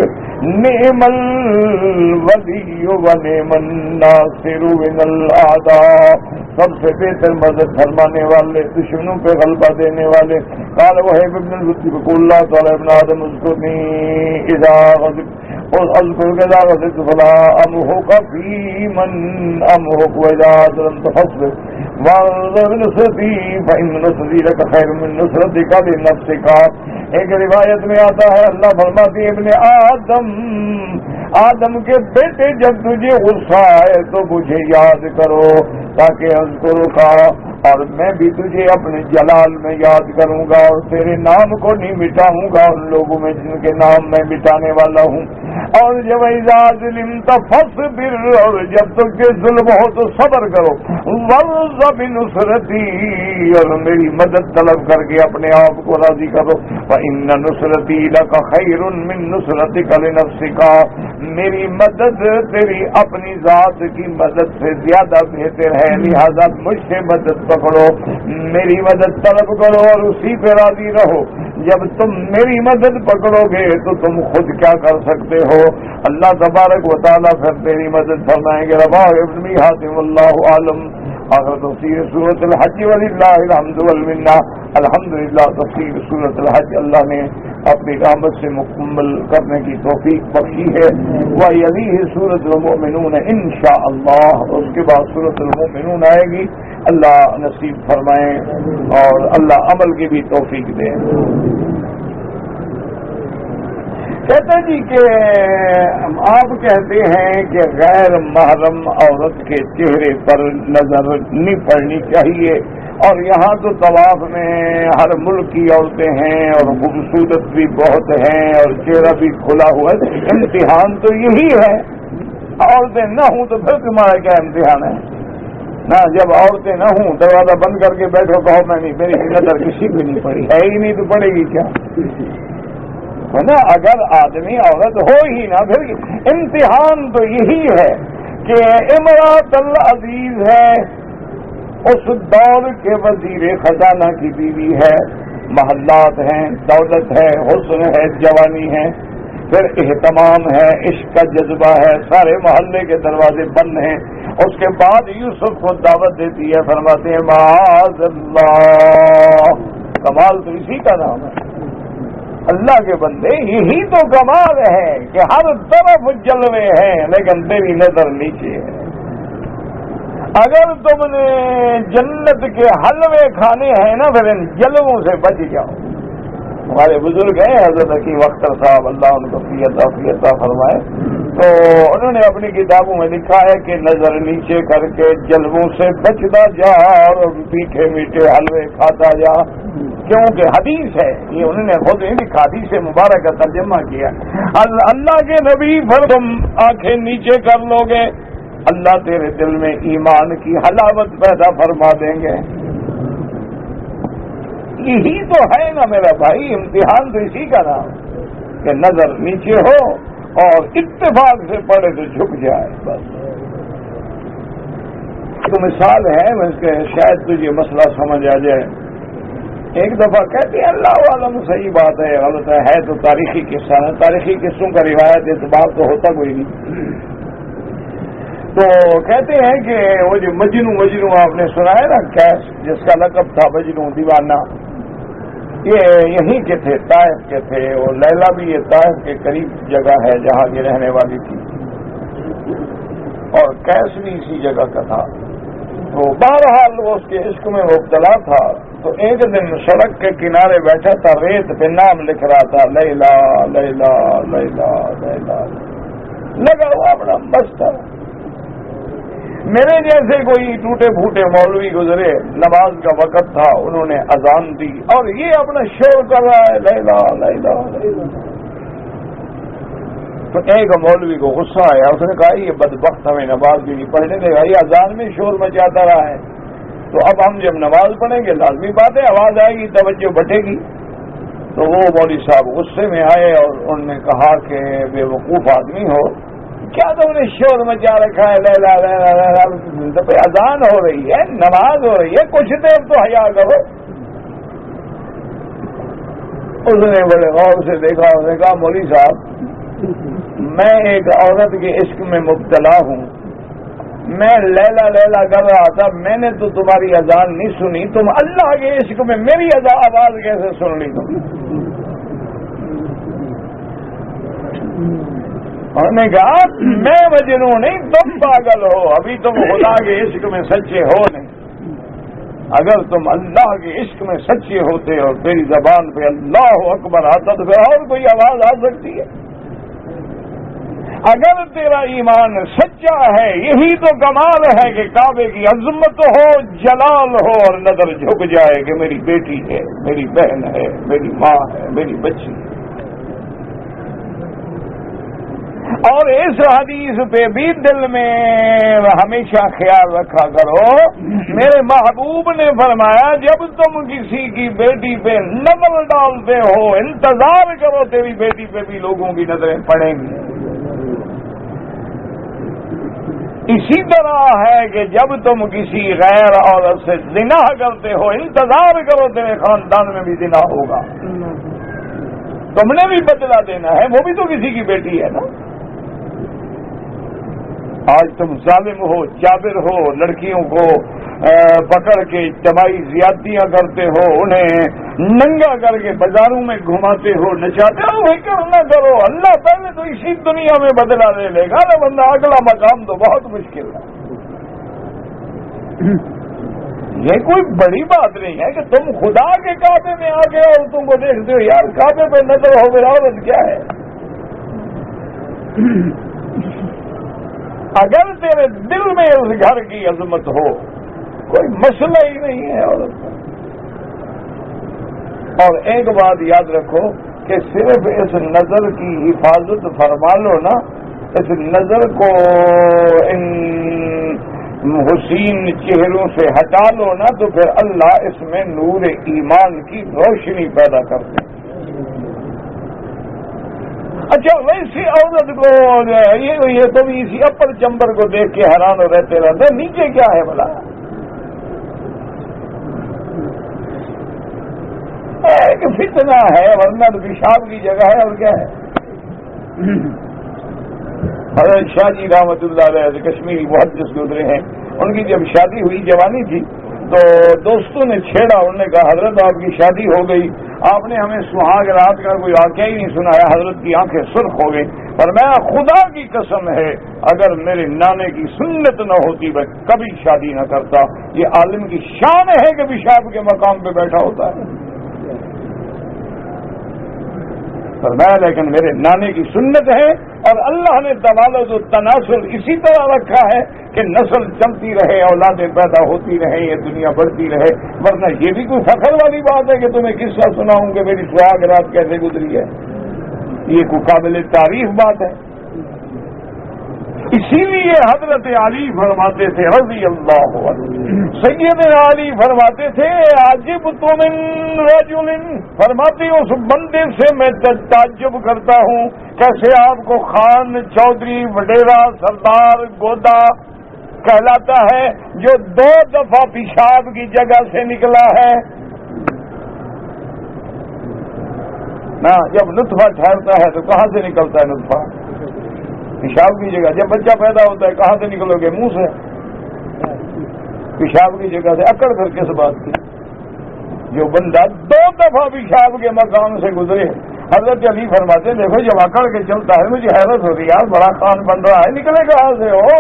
نعم الولی ونعم الناصر من الاعداء. سب سے بہتر مدد فرمانے والے، دشمنوں پہ غلبہ دینے والے. قال وهب ابن الوتي قول الله تعالى ابن آدم اذكرني اذا غضبت اور اذكرك اذا غضبت فلا امحك في من امحك واذا ظلمت فاصبر وانظر نصرتي فإن نصرتي لك خير من نصرتك لنفسك. ایک روایت میں آتا ہے اللہ فرماتی ہے ابن آدم کے بیٹے جب تجھے غصہ آئے تو مجھے یاد کرو تاکہ اذکروں کا، اور میں بھی تجھے اپنے جلال میں یاد کروں گا اور تیرے نام کو نہیں مٹاؤں گا ان لوگوں میں جن کے نام میں مٹانے والا ہوں. اور جب اذا ظلمت فاصبر، اور جب تک کہ ظلم ہو تو صبر کرو. وارض بنصرتی، اور میری مدد طلب کر کے اپنے آپ کو راضی کرو. وان نصرتی لک خیر من نصرتک لنفسک، میری مدد تیری اپنی ذات کی مدد سے زیادہ بہتر ہے، لہذا مجھ سے مدد پکڑو، میری مدد طلب کرو اور اسی پہ راضی رہو. جب تم میری مدد پکڑو گے تو تم خود کیا کر سکتے ہو؟ اللہ تبارک و تعالیٰ پھر تیری مدد فرمائیں گے. رواه ابن حاتم اللہ عالم. آخر تفسیر سورۃ الحج وللہ الحمد والمنہ. الحمدللہ تفسیر سورۃ الحج اللہ نے اپنی رحمت سے مکمل کرنے کی توفیق بخشی ہے. وَيَلِيهِ سورۃ المؤمنون انشاءاللہ. اس کے بعد سورۃ المؤمنون آئے گی. اللہ نصیب فرمائیں اور اللہ عمل کی بھی توفیق دیں. کہتے جی کہ آپ کہتے ہیں کہ غیر محرم عورت کے چہرے پر نظر نہیں پڑنی چاہیے، اور یہاں تو طواف میں ہر ملک کی عورتیں ہیں اور خوبصورت بھی بہت ہیں اور چہرہ بھی کھلا ہوا ہے، امتحان تو یہی ہے، عورتیں نہ ہوں تو پھر تمہارا کیا امتحان ہے؟ نہ جب عورتیں نہ ہوں دروازہ بند کر کے بیٹھو، کہو میں نہیں، میری نظر کسی بھی نہیں پڑی، ہے ہی نہیں تو پڑے گی کیا؟ ہے نا، اگر آدمی عورت ہو ہی نہ، پھر امتحان تو یہی ہے کہ امراۃ العزیز ہے، اس دور کے وزیر خزانہ کی بیوی ہے، محلات ہیں، دولت ہے، حسن ہے، جوانی ہے، پھر اہتمام ہے، عشق کا جذبہ ہے، سارے محلے کے دروازے بند ہیں، اس کے بعد یوسف کو دعوت دیتی ہے، فرماتے ہیں معاذ اللہ، کمال تو اسی کا نام ہے، اللہ کے بندے یہی تو کمال ہے کہ ہر طرف جلوے ہیں لیکن تیری نظر نیچے ہے۔ اگر تم نے جنت کے حلوے کھانے ہیں نا پھر ان جلووں سے بچ جاؤ۔ ہمارے بزرگ ہیں حضرت حکیم اختر صاحب، اللہ ان کو عطا فرمائے، تو انہوں نے اپنی کتابوں میں لکھا ہے کہ نظر نیچے کر کے جلووں سے بچتا جا اور میٹھے میٹھے حلوے کھاتا جا، کیونکہ حدیث ہے، یہ انہوں نے خود نہیں لکھا، حدیث مبارک کا ترجمہ کیا، اللہ کے نبی پر تم آنکھیں نیچے کر لو گے، اللہ تیرے دل میں ایمان کی حلاوت پیدا فرما دیں گے۔ یہی تو ہے نا میرا بھائی، امتحان تو اسی کا نام کہ نظر نیچے ہو اور اتفاق سے پڑے تو جھک جائے، بس۔ تو مثال ہے، میں اس کے شاید تجھے مسئلہ سمجھ آ جائے۔ ایک دفعہ کہتے ہیں اللہ عالم صحیح بات ہے غلط ہے تو تاریخی قصہ ہے، تاریخی قصوں کا روایت اعتبار تو ہوتا کوئی نہیں، تو کہتے ہیں کہ وہ جو مجنو آپ نے سنا ہے نا، کیس جس کا لقب تھا مجنو دیوانہ، یہ یہیں کے تھے، طائف کے تھے، اور لیلا بھی یہ طائف کے قریب جگہ ہے جہاں یہ رہنے والی تھی، اور کیس بھی اسی جگہ کا تھا، تو بہرحال وہ اس کے عشق میں مبتلا تھا، تو ایک دن سڑک کے کنارے بیٹھا تھا، ریت پہ نام لکھ رہا تھا، لیلا لیلا لیلا لیلا، لگا ہوا بڑا مست تھا۔ میرے جیسے کوئی ٹوٹے پھوٹے مولوی گزرے، نماز کا وقت تھا، انہوں نے اذان دی اور یہ اپنا شور کر رہا ہے لیلا لیلا لیلا، تو ایک مولوی کو غصہ آیا، اس نے کہا یہ بدبخت ہمیں نماز بھی نہیں پڑھنے دے گا، یہ اذان میں شور مچاتا رہا ہے، تو اب ہم جب نماز پڑھیں گے لازمی بات ہے آواز آئے گی، توجہ بٹے گی۔ تو وہ مولوی صاحب غصے میں آئے اور انہوں نے کہا کہ بے وقوف آدمی ہو، کیا تم نے شور مچا رکھا ہے، لیلا لیلا لیلا، تو پہ اذان ہو رہی ہے، نماز ہو رہی ہے، کچھ دیر تو حیا کرو۔ اس نے بڑے غور سے دیکھا، اس نے کہا مولوی صاحب میں ایک عورت کے عشق میں مبتلا ہوں، میں لیلا لیلا کر رہا تھا، میں نے تو تمہاری اذان نہیں سنی، تم اللہ کے عشق میں میری آواز کیسے سن لی تم؟ انہوں نے کہا میں مجنوں نہیں، تم پاگل ہو، ابھی تم خدا کے عشق میں سچے ہو نہیں، اگر تم اللہ کے عشق میں سچے ہوتے اور تیری زبان پہ اللہ اکبر آتا تو پھر اور کوئی آواز آ سکتی ہے؟ اگر تیرا ایمان سچا ہے، یہی تو کمال ہے کہ کعبے کی عظمت ہو، جلال ہو اور نظر جھک جائے کہ میری بیٹی ہے، میری بہن ہے، میری ماں ہے، میری بچی ہے۔ اور اس حدیث پہ بھی دل میں ہمیشہ خیال رکھا کرو، میرے محبوب نے فرمایا جب تم کسی کی بیٹی پہ نظر ڈالتے ہو انتظار کرو تیری بیٹی پہ بھی لوگوں کی نظریں پڑیں گی۔ اسی طرح ہے کہ جب تم کسی غیر عورت سے زنا کرتے ہو انتظار کرو تیرے خاندان میں بھی زنا ہوگا، تم نے بھی بدلہ دینا ہے، وہ بھی تو کسی کی بیٹی ہے نا۔ آج تم ظالم ہو، جابر ہو، لڑکیوں کو پکڑ کے اجتماعی زیادتیاں کرتے ہو، انہیں ننگا کر کے بازاروں میں گھماتے ہو، نچاتے ہو، فکر نہ کرو، اللہ پہلے تو اسی دنیا میں بدلہ لے لے گا نا بندہ، اگلا مقام تو بہت مشکل ہے۔ یہ کوئی بڑی بات نہیں ہے کہ تم خدا کے کعبے میں آ کے عورتوں کو دیکھتے ہو، یار کعبے پہ نظر ہو میرا عورت کیا ہے؟ اگر تیرے دل میں اس گھر کی عظمت ہو کوئی مسئلہ ہی نہیں ہے عورت کا. اور ایک بات یاد رکھو کہ صرف اس نظر کی حفاظت فرما لو نا، اس نظر کو ان حسین چہروں سے ہٹا لو نا، تو پھر اللہ اس میں نور ایمان کی روشنی پیدا کرتے. اچھا ویسی عورت کو یہ تو بھی اسی اپر چمبر کو دیکھ کے حیران رہتے رہتے، نیچے کیا ہے بھلا؟ ایک فتنہ ہے، ورنہ تو پیشاب کی جگہ ہے اور کیا ہے. حضرت شاہ جی رحمت اللہ علیہ کشمیری محدث گزرے ہیں، ان کی جب شادی ہوئی، جوانی تھی، تو دوستوں نے چھیڑا. انہوں نے کہا حضرت آپ کی شادی ہو گئی، آپ نے ہمیں سہاگ رات کا کوئی واقعہ ہی نہیں سنایا. حضرت کی آنکھیں سرخ ہو گئی. پر میں خدا کی قسم ہے اگر میرے نانے کی سنت نہ ہوتی میں کبھی شادی نہ کرتا. یہ عالم کی شان ہے کہ پیشاب کے مقام پہ بیٹھا ہوتا ہے. فرمایا لیکن میرے نانے کی سنت ہے، اور اللہ نے توالد و تناسل اسی طرح رکھا ہے کہ نسل چلتی رہے، اولادیں پیدا ہوتی رہیں، یہ دنیا بڑھتی رہے. ورنہ یہ بھی کوئی فخر والی بات ہے کہ تمہیں قصہ سناؤں کہ میری سہاگ رات کیسے گزری ہے. یہ کوئی قابل تعریف بات ہے. اسی لیے حضرت علی فرماتے تھے رضی اللہ عنہ، سید علی فرماتے تھے عجبت من رجل، فرماتے اس بندے سے میں تعجب کرتا ہوں کیسے آپ کو خان، چودھری، وڈیرا، سردار، گودا کہلاتا ہے، جو 2 دفعہ پیشاب کی جگہ سے نکلا ہے. نا جب نطفہ ٹھہرتا ہے تو کہاں سے نکلتا ہے نطفہ؟ پیشاب کی جگہ. جب بچہ پیدا ہوتا ہے کہاں سے نکلو گے؟ منہ سے. پیشاب کی جگہ سے. اکڑ پھر کس بات کی؟ جو بندہ 2 دفعہ پیشاب کے مقام سے گزرے. حضرت علی فرماتے دیکھو جب اکڑ کے چلتا ہے مجھے حیرت ہوتی ہے، یار بڑا خان بن رہا ہے، نکلے کہاں سے ہو؟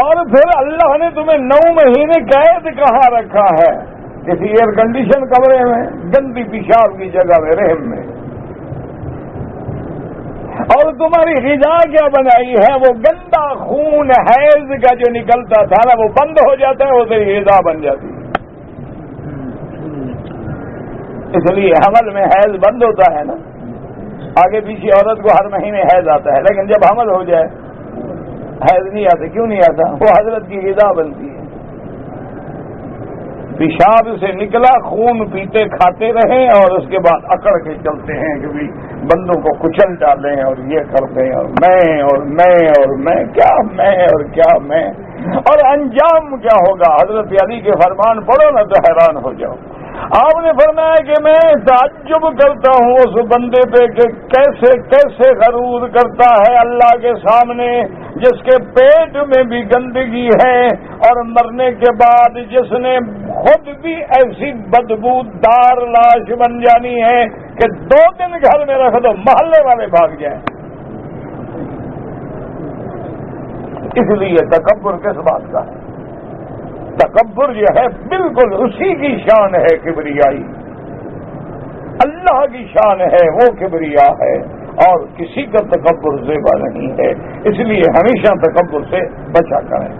اور پھر اللہ نے تمہیں 9 مہینے قید کہاں رکھا ہے؟ کسی ایئر کنڈیشن کمرے میں، گندی پیشاب کی جگہ میں، رحم میں. اور تمہاری غذا کیا بنائی ہے؟ وہ گندا خون حیض کا جو نکلتا تھا نا، وہ بند ہو جاتا ہے، وہ تیری غذا بن جاتی ہے. اس لیے حمل میں حیض بند ہوتا ہے نا. آگے پیچھے عورت کو ہر مہینے حیض آتا ہے، لیکن جب حمل ہو جائے حیض نہیں آتا. کیوں نہیں آتا؟ وہ حضرت کی غذا بنتی ہے. پیشاب سے نکلا، خون پیتے کھاتے رہیں، اور اس کے بعد اکڑ کے چلتے ہیں کہ بھی بندوں کو کچل ڈالیں اور یہ کرتے ہیں، اور میں کیا میں اور کیا میں. اور انجام کیا ہوگا؟ حضرت علی کے فرمان پڑھو نا تو حیران ہو جاؤ. آپ نے فرمایا کہ میں تعجب کرتا ہوں اس بندے پہ کہ کیسے کیسے غرور کرتا ہے اللہ کے سامنے، جس کے پیٹ میں بھی گندگی ہے، اور مرنے کے بعد جس نے خود بھی ایسی بدبودار لاش بن جانی ہے کہ 2 دن گھر میں رکھ دو محلے والے بھاگ جائیں. اس لیے تکبر کس بات کا ہے؟ تکبر جو ہے بالکل اسی کی شان ہے کبریائی. اللہ کی شان ہے وہ کبریا ہے، اور کسی کا تکبر زیبا نہیں ہے. اس لیے ہمیشہ تکبر سے بچا کریں.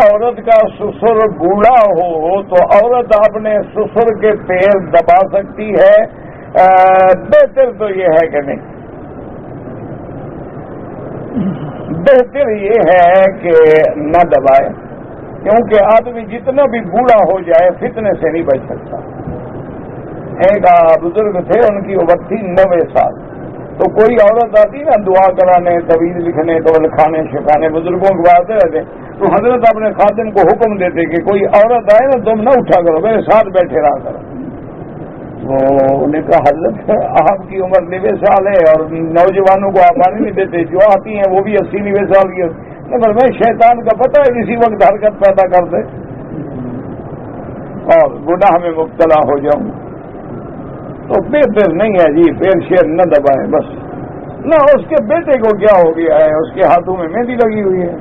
عورت کا سسر بوڑھا ہو تو عورت اپنے سسر کے پیر دبا سکتی ہے. بہتر تو یہ ہے کہ نہیں، بہتر یہ ہے کہ نہ دبائے، کیونکہ آدمی جتنا بھی بوڑھا ہو جائے فتنے سے نہیں بچ سکتا. ایک بزرگ تھے، ان کی عمر تھی 90 سال. تو کوئی عورت آتی نا دعا کرانے، طویل لکھنے، تو لکھانے شکانے، بزرگوں کو آتے رہتے، تو حضرت اپنے خادم کو حکم دیتے کہ کوئی عورت آئے نا تم نہ اٹھا کرو، میرے ساتھ بیٹھے رہا کرو. انہوں نے کہا حضرت آپ کی عمر 90 سال ہے اور نوجوانوں کو آپ آنے نہیں دیتے، جو آتی ہیں وہ بھی 80-90 سال کی. مگر میں شیطان کا پتہ ہے کسی وقت حرکت پیدا کر دے اور گناہ میں مبتلا ہو جاؤں، تو بہتر نہیں ہے جی پیر شیر نہ دبائیں. بس نہ اس کے بیٹے کو کیا ہو گیا ہے، اس کے ہاتھوں میں مہندی لگی ہوئی ہے.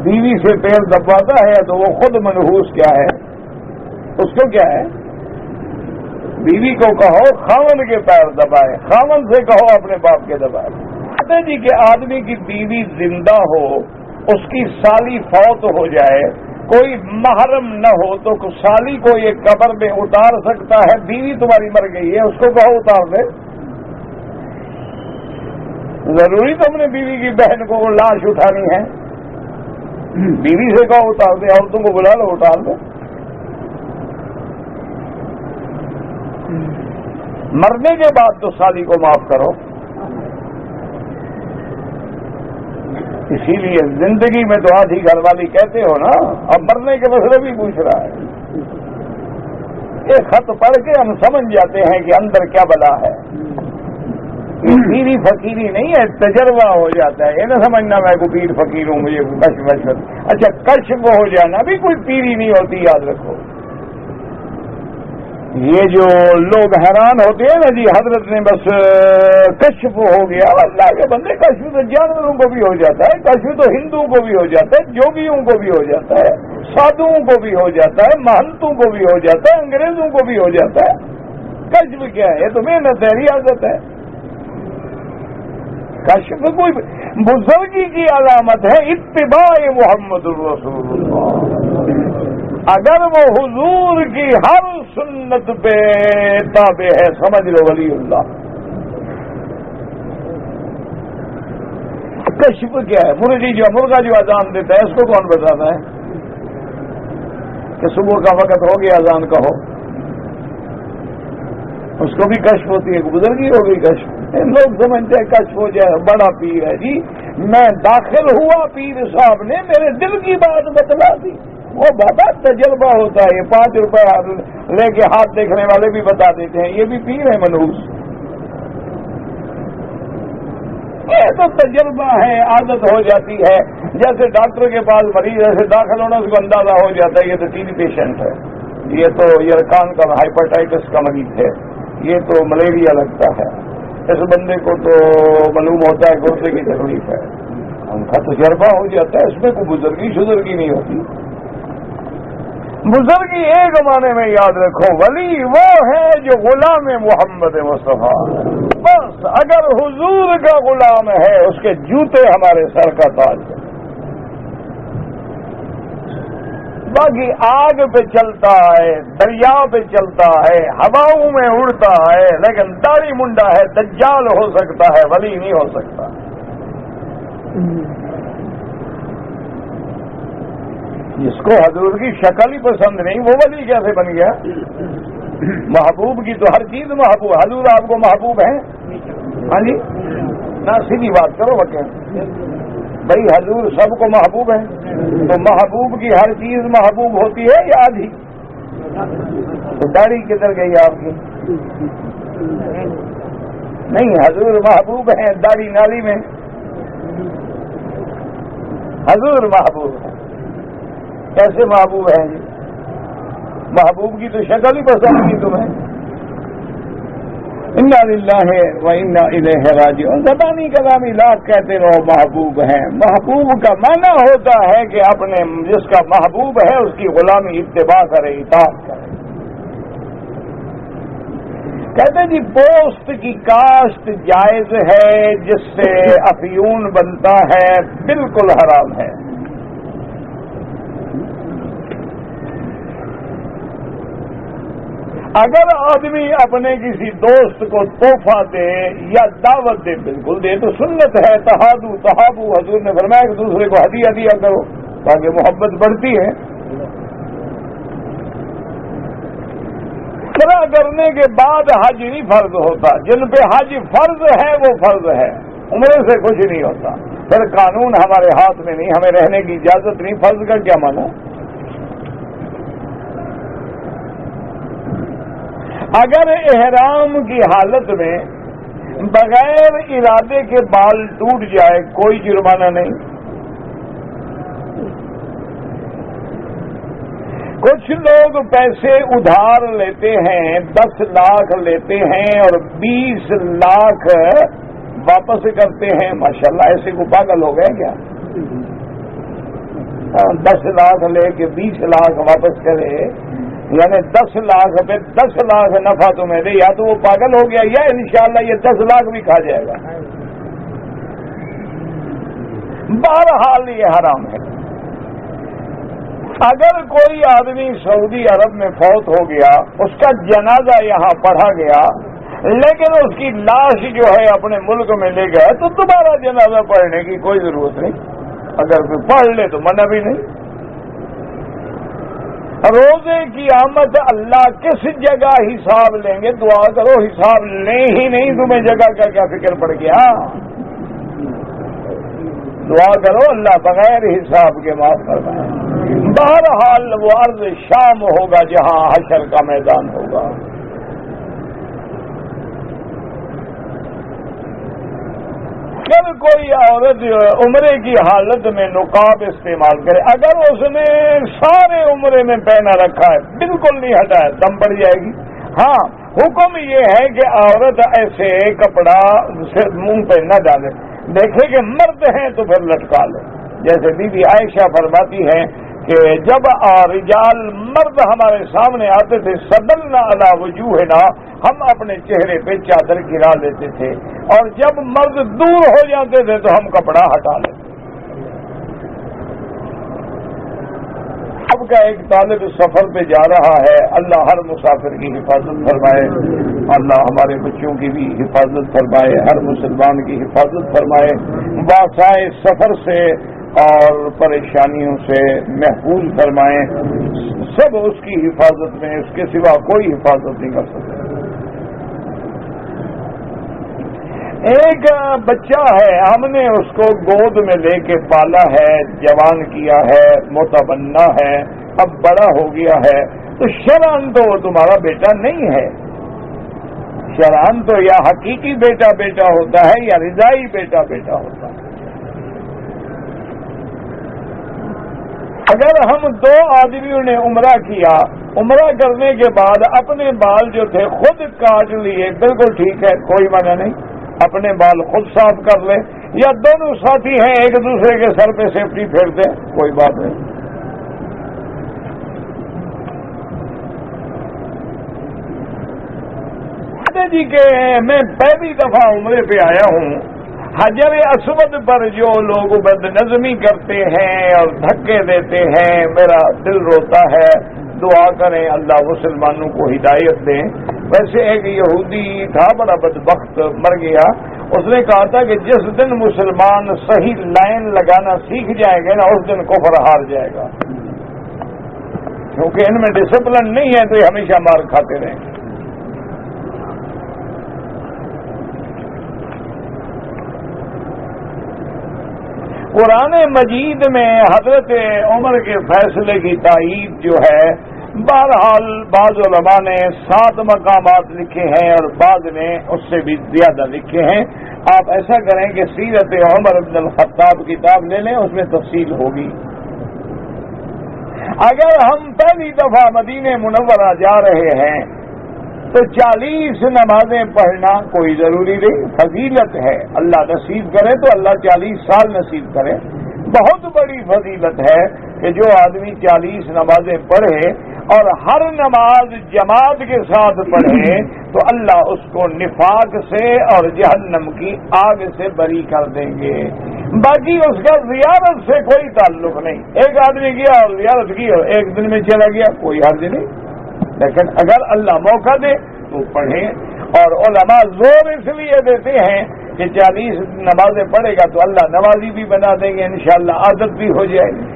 بیوی سے پیر دباتا ہے تو وہ خود منحوس کیا ہے، اس کو کیا ہے؟ بیوی کو کہو خاون کے پیر دبائے، خاون سے کہو اپنے باپ کے دبائے۔ کہتے جی کہ آدمی کی بیوی زندہ ہو، اس کی سالی فوت ہو جائے، کوئی محرم نہ ہو تو سالی کو یہ قبر میں اتار سکتا ہے؟ بیوی تمہاری مر گئی ہے، اس کو کہو اتار دے۔ ضروری تم نے بیوی کی بہن کو وہ لاش اٹھانی ہے؟ بیوی سے کہو اتار دے، عورتوں کو بلا لو اتار دو۔ مرنے کے بعد تو سالی کو معاف کرو۔ اسی لیے زندگی میں تو آدھی گھر والی کہتے ہو نا، اب مرنے کے مسئلے بھی پوچھ رہا ہے۔ یہ خط پڑھ کے ہم سمجھ جاتے ہیں کہ اندر کیا بلا ہے۔ پیری فقیری نہیں ہے، تجربہ ہو جاتا ہے۔ یہ نہ سمجھنا میں کو پیر فقیر ہوں، مجھے کشف۔ اچھا کشف ہو جانا بھی کوئی پیری نہیں ہوتی، یاد رکھو۔ یہ جو لوگ حیران ہوتے ہیں نا جی حضرت نے بس کشف ہو گیا، اللہ کے بندے کشف تو جانوروں کو بھی ہو جاتا ہے، کشف تو ہندوؤں کو بھی ہو جاتا ہے، جوگیوں کو بھی ہو جاتا ہے، سادھوؤں کو بھی ہو جاتا ہے، مہنتوں کو بھی ہو جاتا ہے، انگریزوں کو بھی ہو جاتا ہے۔ کشف کیا ہے؟ یہ تو محنت ہے، ریاضت ہے۔ کشف کوئی بزرگی کی علامت ہے، اتباع محمد الرسول اللہ۔ اگر وہ حضور کی ہر سنت پہ تابع ہے، سمجھ لو ولی اللہ۔ کشف کیا ہے؟ مرغا جو اذان دیتا ہے اس کو کون بتاتا ہے کہ صبح کا وقت ہو گیا اذان کہو؟ اس کو بھی کشف ہوتی ہے، بزرگی ہو گئی کشف۔ لوگ سمجھتے ہیں کشف ہو جائے بڑا پیر ہے جی۔ میں داخل ہوا پیر صاحب نے میرے دل کی بات بتلا دی۔ وہ بابا تجربہ ہوتا ہے، یہ 5 روپے لے کے ہاتھ دیکھنے والے بھی بتا دیتے ہیں یہ بھی پیر ہے منحوس۔ یہ تو تجربہ ہے، عادت ہو جاتی ہے۔ جیسے ڈاکٹر کے پاس مریض ایسے داخل ہونا اس کو اندازہ ہو جاتا ہے یہ تو ٹی بی پیشنٹ ہے، یہ تو یرکان کا ہائپرٹائٹس کا مریض ہے، یہ تو ملیریا لگتا ہے، اس بندے کو تو معلوم ہوتا ہے گردے کی تکلیف ہے۔ ان کا تجربہ ہو جاتا ہے، اس میں کوئی بزرگی شزرگی نہیں ہوتی۔ بزرگی ایک معنی میں یاد رکھو، ولی وہ ہے جو غلام محمد مصطفیٰ۔ بس اگر حضور کا غلام ہے اس کے جوتے ہمارے سر کا تاج ہے۔ باقی آگ پہ چلتا ہے، دریا پہ چلتا ہے، ہواؤں میں اڑتا ہے، لیکن داڑھی منڈا ہے، دجال ہو سکتا ہے، ولی نہیں ہو سکتا۔ جس کو حضور کی شکل ہی پسند نہیں وہ ولی کیسے بن گیا؟ محبوب کی تو ہر چیز محبوب۔ حضور آپ کو محبوب ہے؟ ہاں جی، نہ سیدھی بات کرو بچے بھائی، حضور سب کو محبوب ہے تو محبوب کی ہر چیز محبوب ہوتی ہے یا آدھی؟ تو داڑھی کدھر گئی آپ کی؟ نہیں، حضور محبوب ہیں، داڑھی نالی میں۔ حضور محبوب ہے، کیسے محبوب ہیں جی؟ محبوب کی تو شکل ہی پسند نہیں تمہیں۔ انا للہ و انا الیہ راجعون۔ زبانی کلامی لاکھ کہتے رہو محبوب ہیں۔ محبوب کا معنی ہوتا ہے کہ اپنے جس کا محبوب ہے اس کی غلامی اتباع کرے، اطاعت کرے۔ کہتے جی پوست کی کاشت جائز ہے، جس سے افیون بنتا ہے، بالکل حرام ہے۔ اگر آدمی اپنے کسی دوست کو تحفہ دے یا دعوت دے، بالکل دے تو سنت ہے، تحابو حضور نے فرمایا کہ دوسرے کو ہدیہ دیا کرو تاکہ محبت بڑھتی ہے۔ عمرہ کرنے کے بعد حج نہیں فرض ہوتا، جن پہ حج فرض ہے وہ فرض ہے، عمرے سے کچھ نہیں ہوتا۔ پھر قانون ہمارے ہاتھ میں نہیں، ہمیں رہنے کی اجازت نہیں۔ فرض کا کیا معنی؟ اگر احرام کی حالت میں بغیر ارادے کے بال ٹوٹ جائے کوئی جرمانہ نہیں۔ کچھ لوگ پیسے ادھار لیتے ہیں، 10 لاکھ لیتے ہیں اور 20 لاکھ واپس کرتے ہیں۔ ماشاءاللہ ایسے کو پاگل ہو گئے کیا؟ 10 لاکھ لے کے 20 لاکھ واپس کرے، یعنی 10 لاکھ پہ 10 لاکھ نفع تمہیں دے، یا تو وہ پاگل ہو گیا یا انشاءاللہ یہ 10 لاکھ بھی کھا جائے گا۔ بہرحال یہ حرام ہے۔ اگر کوئی آدمی سعودی عرب میں فوت ہو گیا، اس کا جنازہ یہاں پڑھا گیا، لیکن اس کی لاش جو ہے اپنے ملک میں لے گئے، تو دوبارہ جنازہ پڑھنے کی کوئی ضرورت نہیں۔ اگر کوئی پڑھ لے تو منع بھی نہیں۔ روزے کی آمد اللہ کس جگہ حساب لیں گے؟ دعا کرو حساب لیں ہی نہیں، تمہیں جگہ کا کیا فکر پڑ گیا؟ دعا کرو اللہ بغیر حساب کے معاف فرمائے۔ بہرحال وہ ارض شام ہوگا جہاں حشر کا میدان ہوگا۔ اگر کوئی عورت عمرے کی حالت میں نقاب استعمال کرے، اگر اس نے سارے عمرے میں پہنا رکھا ہے، بالکل نہیں ہٹایا، دم پڑ جائے گی۔ ہاں، حکم یہ ہے کہ عورت ایسے کپڑا منہ پہ نہ ڈالے، دیکھے کہ مرد ہیں تو پھر لٹکا لے۔ جیسے بی بی عائشہ فرماتی ہیں کہ جب رجال مرد ہمارے سامنے آتے تھے، سدلنا علی وجوہنا، ہم اپنے چہرے پہ چادر گرا لیتے تھے، اور جب مرد دور ہو جاتے تھے تو ہم کپڑا ہٹا لیتے۔ اب کا ایک طالب سفر پہ جا رہا ہے، اللہ ہر مسافر کی حفاظت فرمائے، اللہ ہمارے بچوں کی بھی حفاظت فرمائے، ہر مسلمان کی حفاظت فرمائے، واسائے سفر سے اور پریشانیوں سے محفوظ فرمائے، سب اس کی حفاظت میں، اس کے سوا کوئی حفاظت نہیں کر سکتا۔ ایک بچہ ہے، ہم نے اس کو گود میں لے کے پالا ہے، جوان کیا ہے، متبنہ ہے، اب بڑا ہو گیا ہے، تو شرعاً تو وہ تمہارا بیٹا نہیں ہے۔ شرعاً تو یا حقیقی بیٹا بیٹا ہوتا ہے یا رضائی بیٹا بیٹا ہوتا ہے۔ اگر ہم 2 آدمیوں نے عمرہ کیا، عمرہ کرنے کے بعد اپنے بال جو تھے خود کاٹ لیے، بالکل ٹھیک ہے، کوئی منع نہیں، اپنے بال خود صاف کر لیں، یا دونوں ساتھی ہیں ایک دوسرے کے سر پہ سیفٹی پھیرتے ہیں، کوئی بات نہیں۔ جی کہ میں پہلی دفعہ عمرے پہ آیا ہوں، حجر اسود پر جو لوگ بد نظمی کرتے ہیں اور دھکے دیتے ہیں، میرا دل روتا ہے۔ دعا کریں اللہ مسلمانوں کو ہدایت دیں۔ ویسے ایک یہودی تھا، بڑا بدبخت، مر گیا، اس نے کہا تھا کہ جس دن مسلمان صحیح لائن لگانا سیکھ جائیں گے نا، اس دن کفر ہار جائے گا، کیونکہ ان میں ڈسپلن نہیں ہے تو یہ ہمیشہ مار کھاتے رہیں گے۔ قرآن مجید میں حضرت عمر کے فیصلے کی تائید جو ہے، بہرحال بعض علماء نے 7 مقامات لکھے ہیں اور بعض نے اس سے بھی زیادہ لکھے ہیں۔ آپ ایسا کریں کہ سیرت عمر بن الخطاب کتاب لے لیں، اس میں تفصیل ہوگی۔ اگر ہم پہلی دفعہ مدینہ منورہ جا رہے ہیں تو 40 نمازیں پڑھنا کوئی ضروری نہیں، فضیلت ہے، اللہ نصیب کرے تو اللہ 40 سال نصیب کرے۔ بہت بڑی فضیلت ہے کہ جو آدمی 40 نمازیں پڑھے اور ہر نماز جماعت کے ساتھ پڑھے تو اللہ اس کو نفاق سے اور جہنم کی آگ سے بری کر دیں گے۔ باقی اس کا زیارت سے کوئی تعلق نہیں، ایک آدمی گیا اور زیارت کی اور ایک دن میں چلا گیا، کوئی حرج نہیں، لیکن اگر اللہ موقع دے تو پڑھیں۔ اور علماء زور اس لیے دیتے ہیں کہ 40 نمازیں پڑھے گا تو اللہ نمازی بھی بنا دیں گے، انشاءاللہ عادت بھی ہو جائے گی۔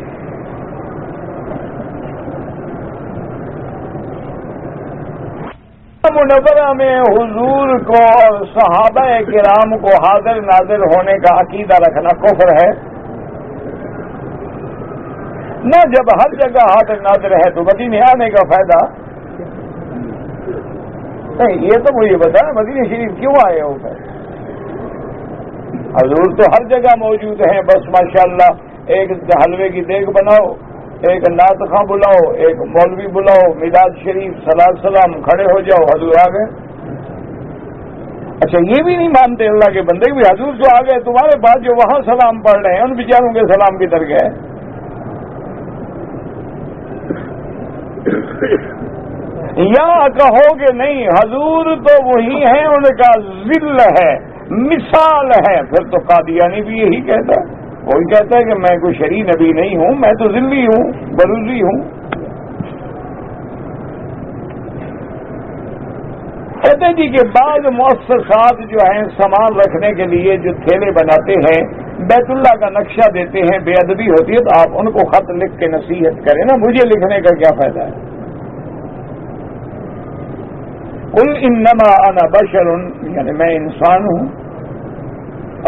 منورہ میں حضور کو اور صحابہ کرام کو حاضر ناظر ہونے کا عقیدہ رکھنا کفر ہے نہ۔ جب ہر جگہ حاضر ناظر ہے تو مدینے آنے کا فائدہ نہیں۔ یہ تو مجھے بتا مدینہ شریف کیوں آئے ہو گئے؟ حضور تو ہر جگہ موجود ہیں، بس ماشاءاللہ ایک حلوے کی دیگ بناؤ، ایک نعت خواں بلاؤ، ایک مولوی بلاؤ، میلاد شریف صلاۃ سلام، کھڑے ہو جاؤ، حضور آ گئے۔ اچھا یہ بھی نہیں مانتے اللہ کے بندے بھی حضور جو آ گئے تمہارے پاس جو وہاں سلام پڑھ رہے ہیں ان بیچاروں کے سلام کدھر گئے؟ یا کہو کہ نہیں حضور تو وہی ہیں، ان کا ذل ہے، مثال ہے، پھر تو قادیانی بھی یہی کہتا ہے، وہی کہتا ہے کہ میں کوئی شرعی نبی نہیں ہوں، میں تو ذلی ہوں، بروزی ہوں۔ کہتے ہیں جی کہ بعض مؤسسات جو ہیں سامان رکھنے کے لیے جو تھیلے بناتے ہیں، بیت اللہ کا نقشہ دیتے ہیں، بے ادبی ہوتی ہے تو آپ ان کو خط لکھ کے نصیحت کریں نا، مجھے لکھنے کا کیا فائدہ ہے؟ قل انما انا بشر، یعنی میں انسان ہوں،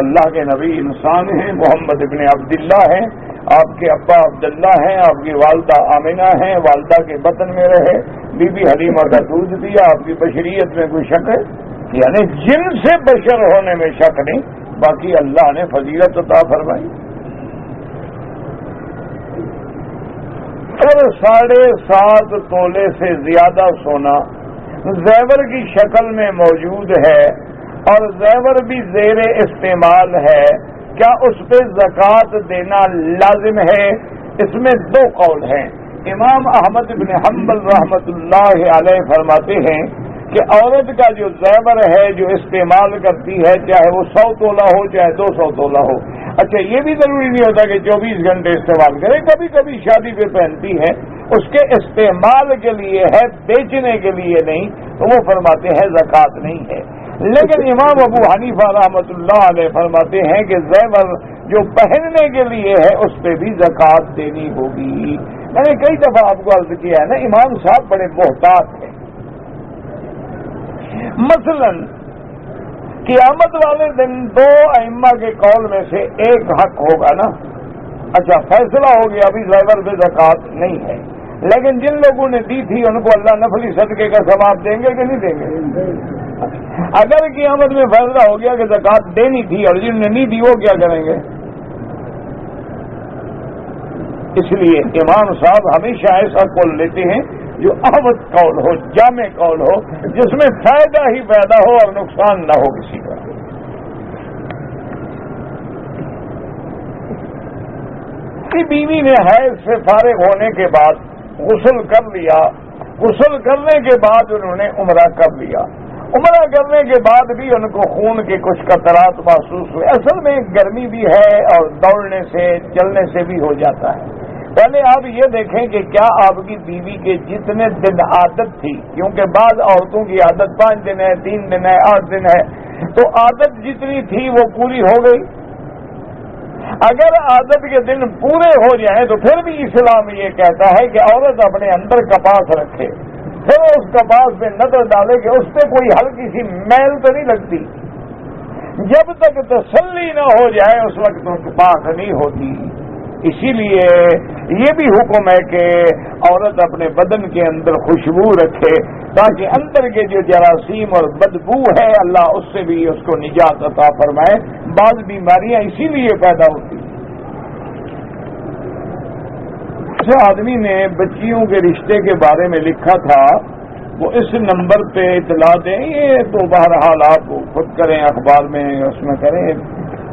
اللہ کے نبی انسان ہیں، محمد ابن عبداللہ ہیں، آپ کے ابا عبداللہ ہیں، آپ کی والدہ آمنہ ہیں، والدہ کے بطن میں رہے، بی بی حلیمہ کا دودھ دیا، آپ کی بشریت میں کوئی شک ہے؟ یعنی جن سے بشر ہونے میں شک نہیں، باقی اللہ نے فضیلت عطا فرمائی۔ اور 7.5 تولے سے زیادہ سونا زیور کی شکل میں موجود ہے اور زیور بھی زیر استعمال ہے، کیا اس پہ زکوٰۃ دینا لازم ہے؟ اس میں 2 قول ہیں۔ امام احمد بن حنبل رحمۃ اللہ علیہ فرماتے ہیں کہ عورت کا جو زیور ہے جو استعمال کرتی ہے، چاہے وہ 100 تولہ ہو چاہے 200 تولہ ہو، اچھا یہ بھی ضروری نہیں ہوتا کہ 24 گھنٹے استعمال کرے، کبھی کبھی شادی پہ پہنتی ہے، اس کے استعمال کے لیے ہے، بیچنے کے لیے نہیں، تو وہ فرماتے ہیں زکوٰۃ نہیں ہے۔ لیکن امام ابو حنیفہ رحمۃ اللہ علیہ فرماتے ہیں کہ زیور جو پہننے کے لیے ہے اس پہ بھی زکوٰۃ دینی ہوگی۔ میں نے کئی دفعہ آپ کو عرض کیا ہے نا، امام صاحب بڑے محتاط ہیں۔ مثلا قیامت والے دن 2 ائمہ کے قول میں سے ایک حق ہوگا نا، اچھا فیصلہ ہو گیا ابھی زیور پہ زکوٰۃ نہیں ہے، لیکن جن لوگوں نے دی تھی ان کو اللہ نفلی صدقے کا ثواب دیں گے کہ نہیں دیں گے؟ اگر قیامت میں فیصلہ ہو گیا کہ زکوٰۃ دینی تھی اور جن نے نہیں دی وہ کیا کریں گے؟ اس لیے امام صاحب ہمیشہ ایسا قول لیتے ہیں جو احمد قول ہو، جامع قول ہو، جس میں فائدہ ہی پیدا ہو اور نقصان نہ ہو کسی کا۔ بیوی نے حیض سے فارغ ہونے کے بعد غسل کر لیا، غسل کرنے کے بعد انہوں نے عمرہ کر لیا، عمرہ کرنے کے بعد بھی ان کو خون کے کچھ قطرات محسوس ہوئے، اصل میں گرمی بھی ہے اور دوڑنے سے چلنے سے بھی ہو جاتا ہے۔ پہلے آپ یہ دیکھیں کہ کیا آپ کی بیوی کے جتنے دن عادت تھی، کیونکہ بعض عورتوں کی عادت 5 دن ہے، 3 دن ہے، 8 دن ہے، تو عادت جتنی تھی وہ پوری ہو گئی۔ اگر عادت کے دن پورے ہو جائیں تو پھر بھی اسلام یہ کہتا ہے کہ عورت اپنے اندر کپاس رکھے، پھر اس کپاس پہ نظر ڈالے کہ اس پہ کوئی ہلکی سی میل تو نہیں لگتی، جب تک تسلی نہ ہو جائے اس وقت پاک نہیں ہوتی۔ اسی لیے یہ بھی حکم ہے کہ عورت اپنے بدن کے اندر خوشبو رکھے تاکہ اندر کے جو جراثیم اور بدبو ہے اللہ اس سے بھی اس کو نجات عطا فرمائے۔ بعض بیماریاں اسی لیے پیدا ہوتی ہیں۔ اس آدمی نے بچیوں کے رشتے کے بارے میں لکھا تھا، وہ اس نمبر پہ اطلاع دیں، یہ تو بہرحال آپ خود کریں، اخبار میں اس میں کریں،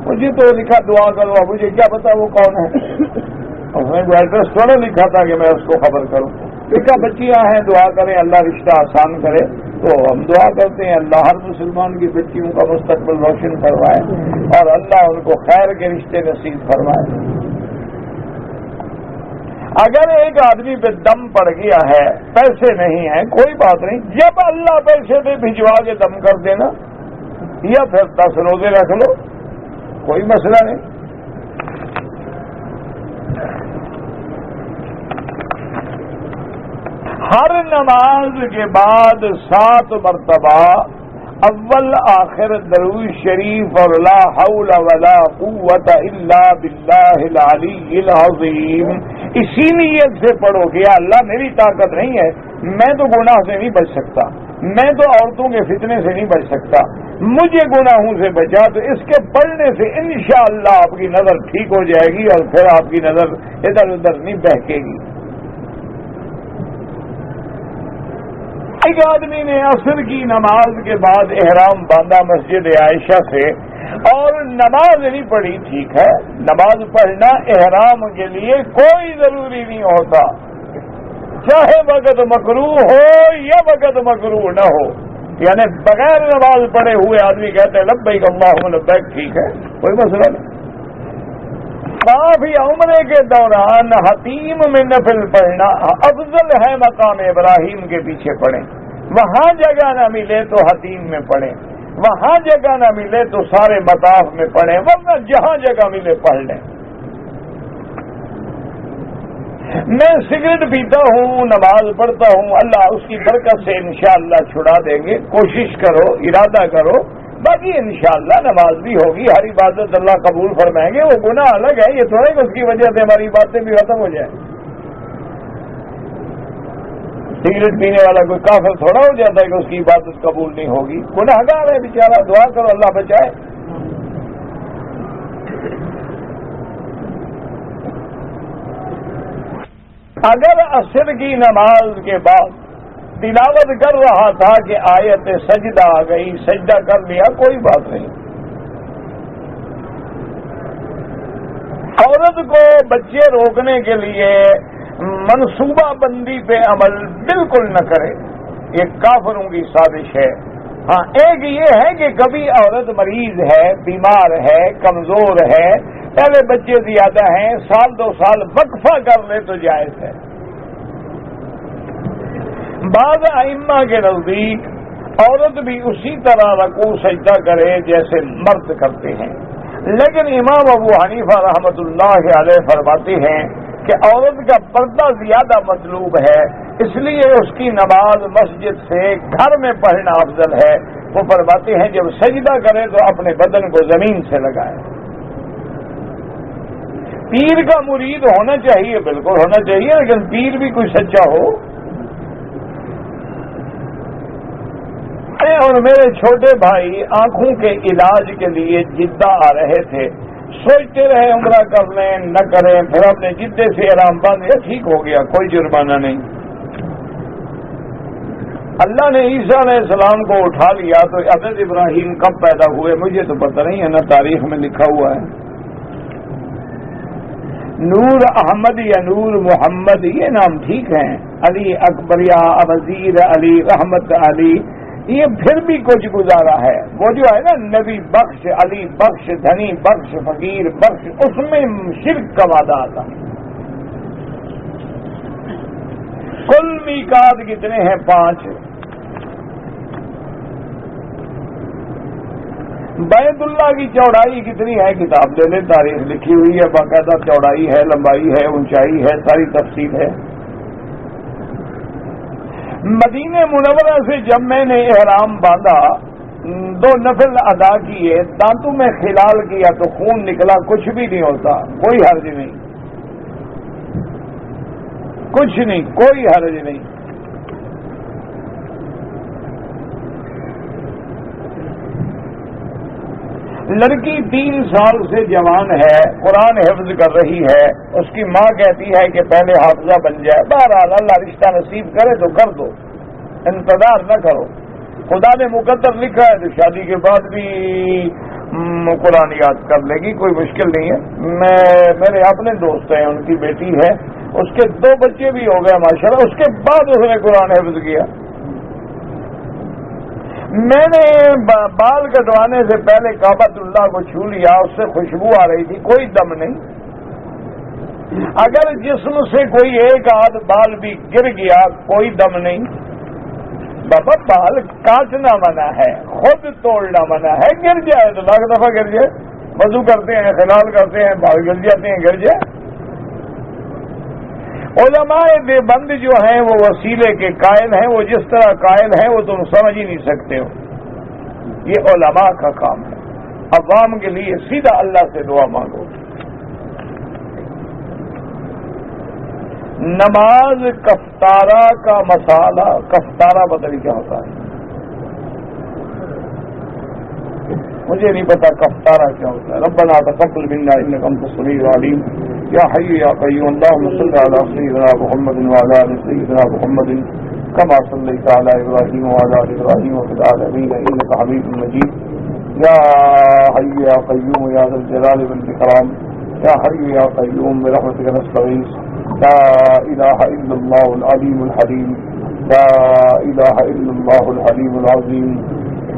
مجھے تو لکھا دعا کرو، مجھے کیا پتا وہ کون ہے، اس نے کوئی ایڈریس تھوڑا لکھا تھا کہ میں اس کو خبر کروں، لکھا بچیاں ہیں دعا کریں اللہ رشتہ آسان کرے، تو ہم دعا کرتے ہیں اللہ ہر مسلمان کی بچیوں کا مستقبل روشن کروائے اور اللہ ان کو خیر کے رشتے نصیب فرمائے۔ اگر ایک آدمی پہ دم پڑ گیا ہے، پیسے نہیں ہیں، کوئی بات نہیں، جب اللہ پیسے پہ بھجوا کے دم کر دینا، یا پھر 10 روزے رکھ لو، کوئی مسئلہ نہیں۔ ہر نماز کے بعد 7 مرتبہ اول آخر درود شریف اور لا حول ولا قوت الا باللہ العلی العظیم اسی نیت سے پڑھو کہ یا اللہ میری طاقت نہیں ہے، میں تو گناہ سے نہیں بچ سکتا، میں تو عورتوں کے فتنے سے نہیں بچ سکتا، مجھے گناہوں سے بچا، تو اس کے پڑھنے سے انشاءاللہ آپ کی نظر ٹھیک ہو جائے گی اور پھر آپ کی نظر ادھر ادھر نہیں بہکے گی۔ ایک آدمی نے عصر کی نماز کے بعد احرام باندھا مسجد عائشہ سے اور نماز نہیں پڑھی، ٹھیک ہے، نماز پڑھنا احرام کے لیے کوئی ضروری نہیں ہوتا، چاہے وقت مکروہ ہو یا وقت مکروہ نہ ہو، یعنی بغیر نماز پڑھے ہوئے آدمی کہتے ہیں لبیک اللہم لبیک، ٹھیک ہے، کوئی مسئلہ نہیں۔ کافی عمرے کے دوران حتیم میں نفل پڑھنا افضل ہے، مقام ابراہیم کے پیچھے پڑھیں، وہاں جگہ نہ ملے تو حتیم میں پڑھیں، وہاں جگہ نہ ملے تو سارے مطاف میں پڑھیں، ورنہ جہاں جگہ ملے پڑھ لیں۔ میں سگریٹ پیتا ہوں، نماز پڑھتا ہوں، اللہ اس کی برکت سے انشاءاللہ چھڑا دیں گے، کوشش کرو، ارادہ کرو، باقی انشاءاللہ نماز بھی ہوگی، ہر عبادت اللہ قبول فرمائیں گے، وہ گناہ الگ ہے، یہ تھوڑا کہ اس کی وجہ سے ہماری باتیں بھی ختم ہو جائیں۔ سگریٹ پینے والا کوئی کافر تھوڑا ہو جاتا ہے کہ اس کی عبادت قبول نہیں ہوگی، گناہ گار ہے بیچارہ، دعا کرو اللہ بچائے۔ اگر عصر کی نماز کے بعد تلاوت کر رہا تھا کہ آیت سجدہ آ گئی، سجدہ کر لیا، کوئی بات نہیں۔ عورت کو بچے روکنے کے لیے منصوبہ بندی پہ عمل بالکل نہ کرے، یہ کافروں کی سازش ہے۔ ہاں، ایک یہ ہے کہ کبھی عورت مریض ہے، بیمار ہے، کمزور ہے، پہلے بچے زیادہ ہیں، سال دو سال وقفہ کر لے تو جائز ہے۔ بعض ائمہ کے نزدیک عورت بھی اسی طرح رکوع سجدہ کرے جیسے مرد کرتے ہیں، لیکن امام ابو حنیفہ رحمۃ اللہ علیہ فرماتے ہیں کہ عورت کا پردہ زیادہ مطلوب ہے، اس لیے اس کی نماز مسجد سے گھر میں پڑھنا افضل ہے۔ وہ فرماتے ہیں جب سجدہ کرے تو اپنے بدن کو زمین سے لگائے۔ پیر کا مرید ہونا چاہیے، بالکل ہونا چاہیے، لیکن پیر بھی کوئی سچا ہو۔ اور میرے چھوٹے بھائی آنکھوں کے علاج کے لیے جدہ آ رہے تھے، سوچتے رہے عمرہ کر لیں نہ کریں، پھر اپنے جدے سے احرام باندھے، ٹھیک ہو گیا، کوئی جرمانہ نہیں۔ اللہ نے عیسیٰ علیہ السلام کو اٹھا لیا تو حضرت ابراہیم کب پیدا ہوئے مجھے تو پتہ نہیں ہے، نہ تاریخ میں لکھا ہوا ہے۔ نور احمد یا نور محمد یہ نام ٹھیک ہیں، علی اکبر یا وزیر علی، رحمت علی، یہ پھر بھی کچھ گزارا ہے۔ وہ جو ہے نا نبی بخش، علی بخش، دھنی بخش، فقیر بخش، اس میں شرک کا وعدہ آتا۔ کل میقات کتنے ہیں؟ 5۔ بیت اللہ کی چوڑائی کتنی ہے؟ کتاب لے لیں، تاریخ لکھی ہوئی ہے باقاعدہ، چوڑائی ہے، لمبائی ہے، اونچائی ہے، ساری تفصیل ہے۔ مدینہ منورہ سے جب میں نے احرام باندھا، 2 نفل ادا کیے، دانتوں میں خلال کیا تو خون نکلا، کچھ بھی نہیں ہوتا، کوئی حرج نہیں، کچھ نہیں، کوئی حرج نہیں۔ لڑکی 3 سال سے جوان ہے، قرآن حفظ کر رہی ہے، اس کی ماں کہتی ہے کہ پہلے حافظہ بن جائے، بہرحال اللہ رشتہ نصیب کرے تو کر دو، انتظار نہ کرو، خدا نے مقدر لکھا ہے تو شادی کے بعد بھی قرآن یاد کر لے گی، کوئی مشکل نہیں ہے۔ میرے اپنے دوست ہیں، ان کی بیٹی ہے، اس کے 2 بچے بھی ہو گئے ماشاءاللہ، اس کے بعد اس نے قرآن حفظ کیا۔ میں نے بال کٹوانے سے پہلے کعبۃ اللہ کو چھو لیا، اس سے خوشبو آ رہی تھی، کوئی دم نہیں۔ اگر جسم سے کوئی ایک آدھ بال بھی گر گیا، کوئی دم نہیں۔ بابا بال کاٹنا منع ہے، خود توڑنا منع ہے، گر جائے تو 1,00,000 دفعہ گر جائے، وضو کرتے ہیں، خلال کرتے ہیں، بال گر جاتے ہیں، گر جائے۔ علماء دیوبند جو ہیں وہ وسیلے کے قائل ہیں، وہ جس طرح قائل ہیں وہ تم سمجھ ہی نہیں سکتے ہو، یہ علماء کا کام ہے۔ عوام کے لیے سیدھا اللہ سے دعا مانگو۔ نماز کفارہ کا مسئلہ، کفارہ بدل کیا ہوتا ہے؟ مجھے نہیں پتا کفارہ کیا ہوتا ہے۔ ربنا تقبل منا انک انت السمیع العلیم، یا حی یا قیوم، اللهم صل علی سیدنا محمد وعلی آل سیدنا محمد کما صلیت علی ابراہیم وعلی آل ابراہیم وفی العالمین انک حمید مجید، یا حی یا قیوم یا ذا الجلال والاکرام، یا حی یا قیوم برحمتک نستغیث لا الہ الا اللہ العلیم الحلیم، لا الہ الا اللہ الحلیم العظیم،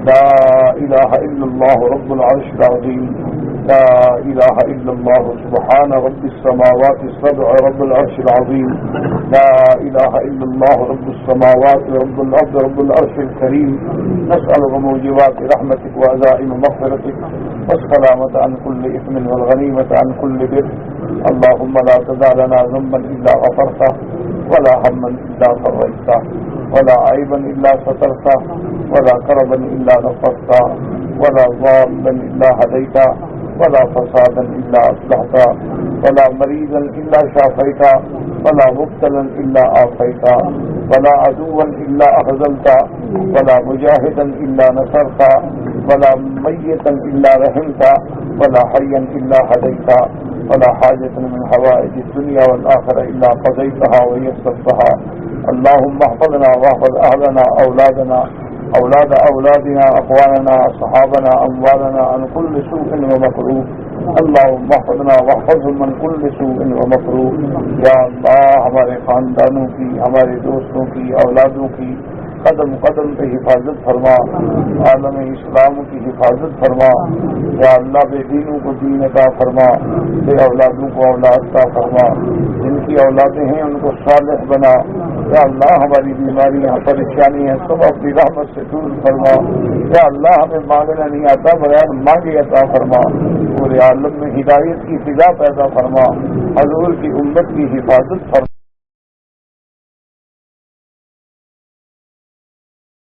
لا الہ الا اللہ رب العرش العظیم، لا الہ الا اللہ سبحان رب السماوات السبع رب العرش العظیم، لا الہ الا اللہ رب السماوات رب الارض رب العرش الكریم، نسألك موجبات رحمتك وعزائم مغفرتك والسلامة عن كل إثم والغنيمة عن كل بر. اللهم لا تدع لنا ذنبا إلا غفرته ولا هما إلا فرجته ولا عيبا إلا سترته ولا كربا إلا نصرته ولا ضالا إلا هديته ولا فسادا إلا أصلحته ولا مريضا إلا شافيته ولا مبتلا إلا عافيته ولا عدوا إلا أخذلته ولا مجاهدا إلا نصرته ولا ميتا إلا رحمته ولا حيا إلا هديته ولا حاجة من حوائج الدنيا والآخرة إلا قضيتها ويسرتها. اللهم احفظنا واحفظ أهلنا أولادنا أولاد أولادنا أخواننا أصحابنا أموالنا عن كل سوء ومكروه. اللهم احفظنا واحفظهم من كل سوء ومكروه. یا اللہ ہمارے خاندانوں کی، ہمارے دوستوں کی، اولادوں کی قدم قدم پہ حفاظت فرما، عالم اسلام کی حفاظت فرما. یا اللہ بے دینوں کو دین عطا فرما، بے اولادوں کو اولاد عطا فرما، جن کی اولادیں ہیں ان کو صالح بنا. یا اللہ ہماری بیماریاں پریشانیاں سب اپنی رحمت سے دور فرما. یا اللہ ہمیں مانگنا نہیں آتا بغیر مانگے عطا فرما. پورے عالم میں ہدایت کی فضا پیدا فرما، حضور کی امت کی حفاظت فرما.